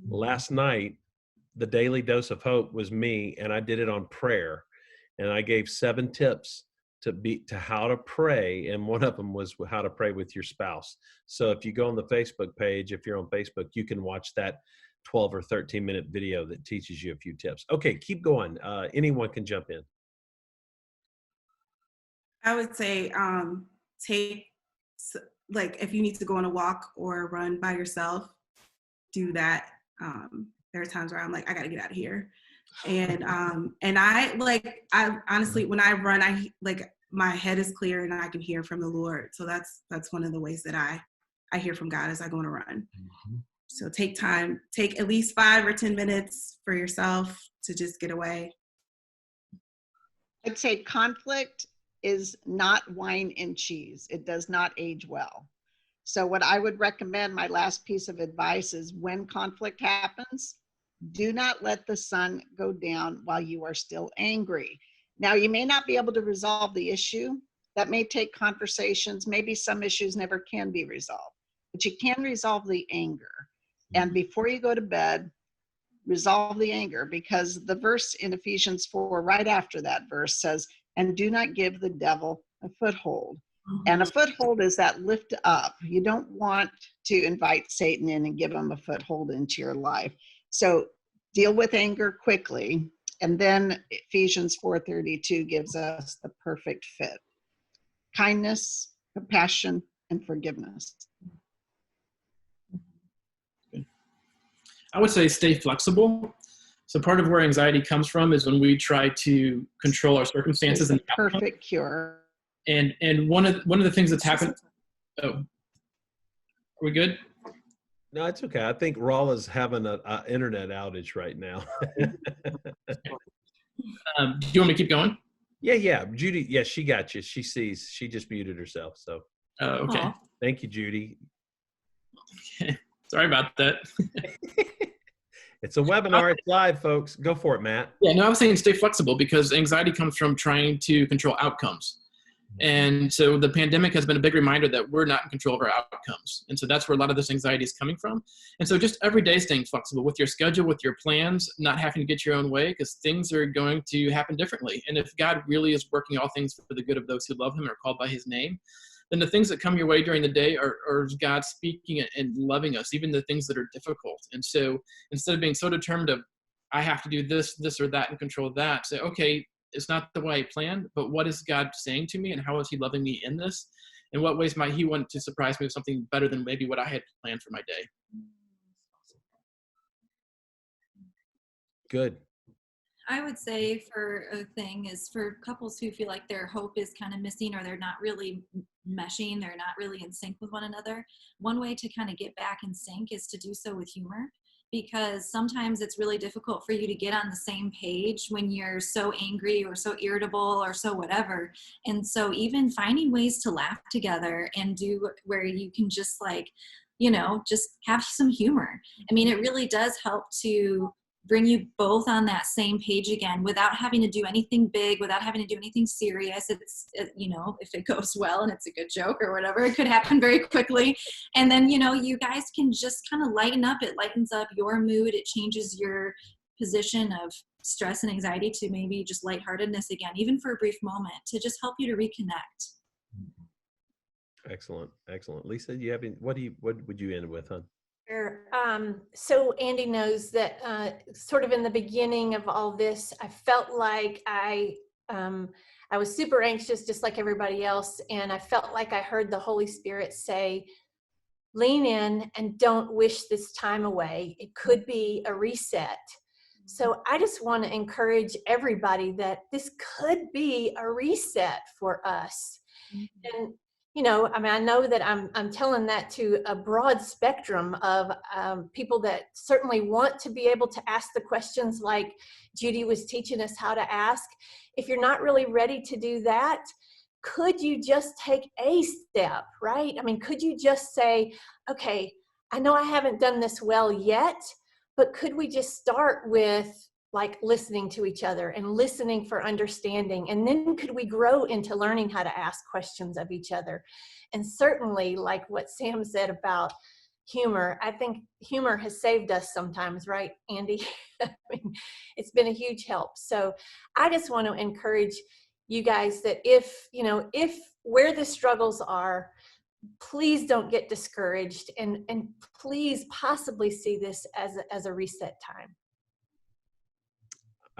Last night, the daily dose of hope was me, and I did it on prayer. And I gave 7 tips to how to pray. And one of them was how to pray with your spouse. So if you go on the Facebook page, if you're on Facebook, you can watch that 12 or 13 minute video that teaches you a few tips. Okay, keep going. Anyone can jump in.
I would say like if you need to go on a walk or run by yourself, do that. There are times where I'm like, I got to get out of here. And I honestly, when I run, my head is clear and I can hear from the Lord. So that's one of the ways that I hear from God as I go on a run. So take time, take at least 5 or 10 minutes for yourself to just get away.
I'd say conflict is not wine and cheese. It does not age well. So what I would recommend, my last piece of advice, is when conflict happens, do not let the sun go down while you are still angry. Now, you may not be able to resolve the issue. That may take conversations. Maybe some issues never can be resolved, but you can resolve the anger. And before you go to bed, resolve the anger, because the verse in Ephesians 4, right after that verse, says, and do not give the devil a foothold. And a foothold is that lift up. You don't want to invite Satan in and give him a foothold into your life. So deal with anger quickly. And then Ephesians 4:32 gives us the perfect fit: kindness, compassion, and forgiveness.
I would say stay flexible. So part of where anxiety comes from is when we try to control our circumstances.
It's the perfect cure.
And one of the things that's happened. Oh, are we good?
No, it's okay. I think Rolla's having an internet outage right now.
Do you want me to keep going?
Yeah. Judy, yes, she got you. She sees. She just muted herself. So.
Okay.
Aw.
Thank you, Judy.
Sorry about that.
It's a webinar. It's live, folks. Go for it, Matt.
Yeah, no, I was saying stay flexible because anxiety comes from trying to control outcomes. And so the pandemic has been a big reminder that we're not in control of our outcomes. And so that's where a lot of this anxiety is coming from. And so just every day staying flexible with your schedule, with your plans, not having to get your own way, because things are going to happen differently. And if God really is working all things for the good of those who love him or called by his name, then the things that come your way during the day are God speaking and loving us, even the things that are difficult. And so instead of being so determined of, I have to do this or that and control that, say, okay, it's not the way I planned, but what is God saying to me and how is he loving me in this? In what ways might he want to surprise me with something better than maybe what I had planned for my day?
Good.
I would say for a thing is for couples who feel like their hope is kind of missing or they're not really meshing, they're not really in sync with one another. One way to kind of get back in sync is to do so with humor, because sometimes it's really difficult for you to get on the same page when you're so angry or so irritable or so whatever. And so even finding ways to laugh together and do where you can just just have some humor. I mean, it really does help to bring you both on that same page again without having to do anything big, without having to do anything serious. If it goes well and it's a good joke or whatever, it could happen very quickly. And then, you guys can just kind of lighten up. It lightens up your mood. It changes your position of stress and anxiety to maybe just lightheartedness again, even for a brief moment, to just help you to reconnect.
Excellent. Lisa, what would you end with, hon?
Sure. So Andy knows that sort of in the beginning of all this, I felt like I was super anxious, just like everybody else. And I felt like I heard the Holy Spirit say, lean in and don't wish this time away. It could be a reset. So I just want to encourage everybody that this could be a reset for us. And I know that I'm telling that to a broad spectrum of people that certainly want to be able to ask the questions like Judy was teaching us how to ask. If you're not really ready to do that, could you just take a step, right? I mean, could you just say, okay, I know I haven't done this well yet, but could we just start with like listening to each other and listening for understanding? And then could we grow into learning how to ask questions of each other? And certainly, like what Sam said about humor, I think humor has saved us sometimes, right, Andy? I mean, it's been a huge help. So I just want to encourage you guys that if where the struggles are, please don't get discouraged, and please possibly see this as a reset time.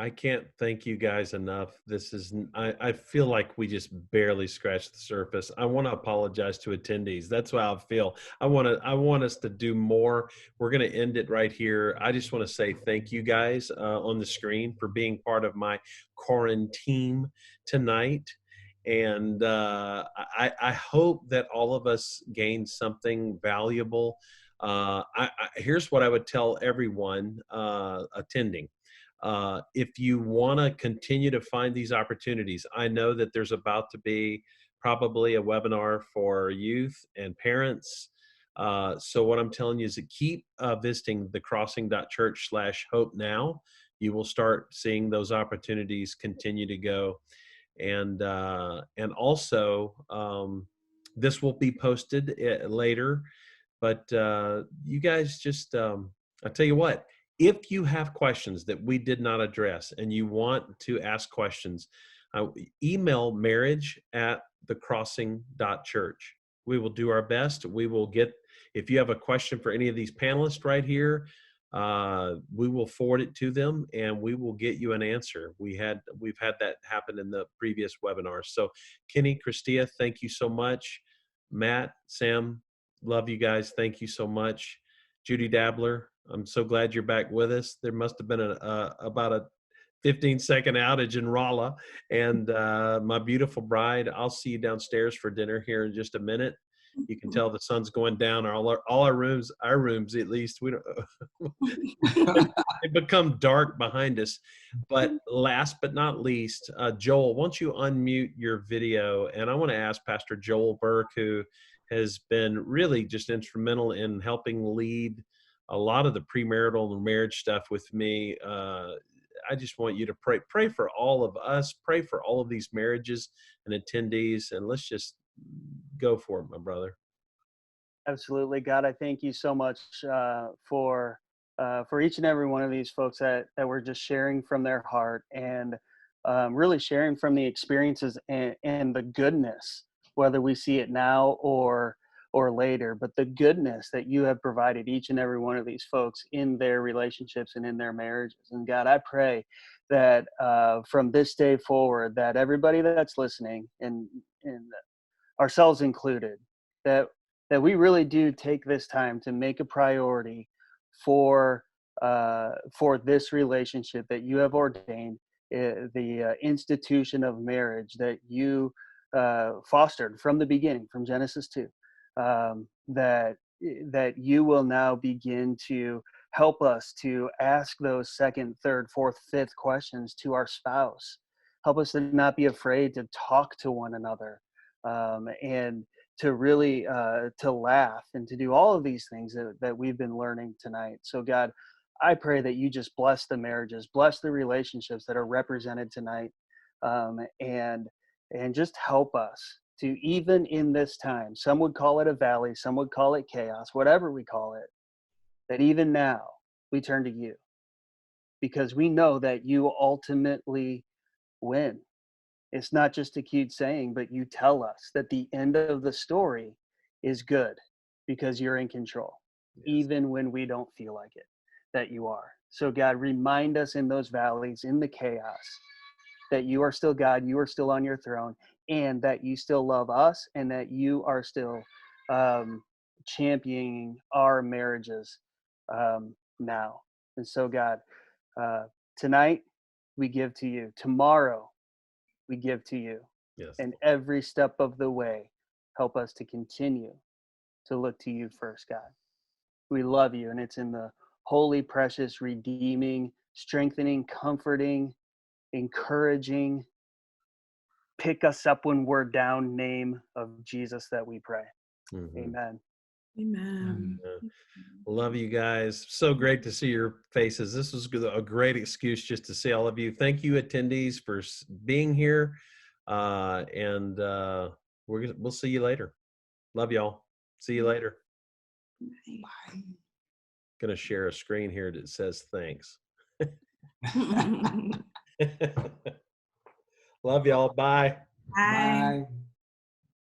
I can't thank you guys enough. This is, I feel like we just barely scratched the surface. I want to apologize to attendees. That's how I feel. I want us to do more. We're going to end it right here. I just want to say thank you guys on the screen for being part of my quarantine tonight. And I hope that all of us gain something valuable. Here's what I would tell everyone attending. If you want to continue to find these opportunities, I know that there's about to be probably a webinar for youth and parents. So what I'm telling you is to keep visiting thecrossing.church/hope now. You will start seeing those opportunities continue to go. And also, this will be posted later. But you guys just, I'll tell you what, if you have questions that we did not address and you want to ask questions, email marriage@thecrossing.church. We will do our best. We will get, if you have a question for any of these panelists right here, we will forward it to them and we will get you an answer. We've had that happen in the previous webinars. So Kenny, Christia, thank you so much. Matt, Sam, love you guys. Thank you so much. Judy Dabler, I'm so glad you're back with us. There must have been about a 15-second outage in Rolla. And my beautiful bride, I'll see you downstairs for dinner here in just a minute. You can tell the sun's going down. All our rooms at least, we don't, they become dark behind us. But last but not least, Joel, why don't you unmute your video? And I want to ask Pastor Joel Burke, who has been really just instrumental in helping lead a lot of the premarital and marriage stuff with me. I just want you to pray for all of us, pray for all of these marriages and attendees, and let's just go for it, my brother.
Absolutely. God, I thank you so much for each and every one of these folks that were just sharing from their heart and really sharing from the experiences and the goodness, whether we see it now or later, but the goodness that you have provided each and every one of these folks in their relationships and in their marriages. And God, I pray that from this day forward, that everybody that's listening and ourselves included, that we really do take this time to make a priority for this relationship that you have ordained, the institution of marriage that you fostered from the beginning, from Genesis 2, that you will now begin to help us to ask those second, third, fourth, fifth questions to our spouse. Help us to not be afraid to talk to one another, and to really to laugh and to do all of these things that we've been learning tonight. So God, I pray that you just bless the marriages, bless the relationships that are represented tonight, and just help us to, even in this time, some would call it a valley, some would call it chaos, whatever we call it, that even now we turn to you, because we know that you ultimately win. It's not just a cute saying, but you tell us that the end of the story is good because you're in control, yes, even when we don't feel like it, that you are. So God, remind us in those valleys, in the chaos, that you are still God, you are still on your throne, and that you still love us, and that you are still championing our marriages now. And so God, tonight we give to you. Tomorrow we give to you.
Yes.
And every step of the way, help us to continue to look to you first, God. We love you, and it's in the holy, precious, redeeming, strengthening, comforting, encouraging, pick us up when we're down name of Jesus that we pray. Mm-hmm. Amen.
Amen.
Love you guys. So great to see your faces. This was a great excuse just to see all of you. Thank you, attendees, for being here. And we'll see you later. Love y'all. See you later.
Bye.
Gonna share a screen here that says thanks. Love y'all. Bye.
Bye.
Bye.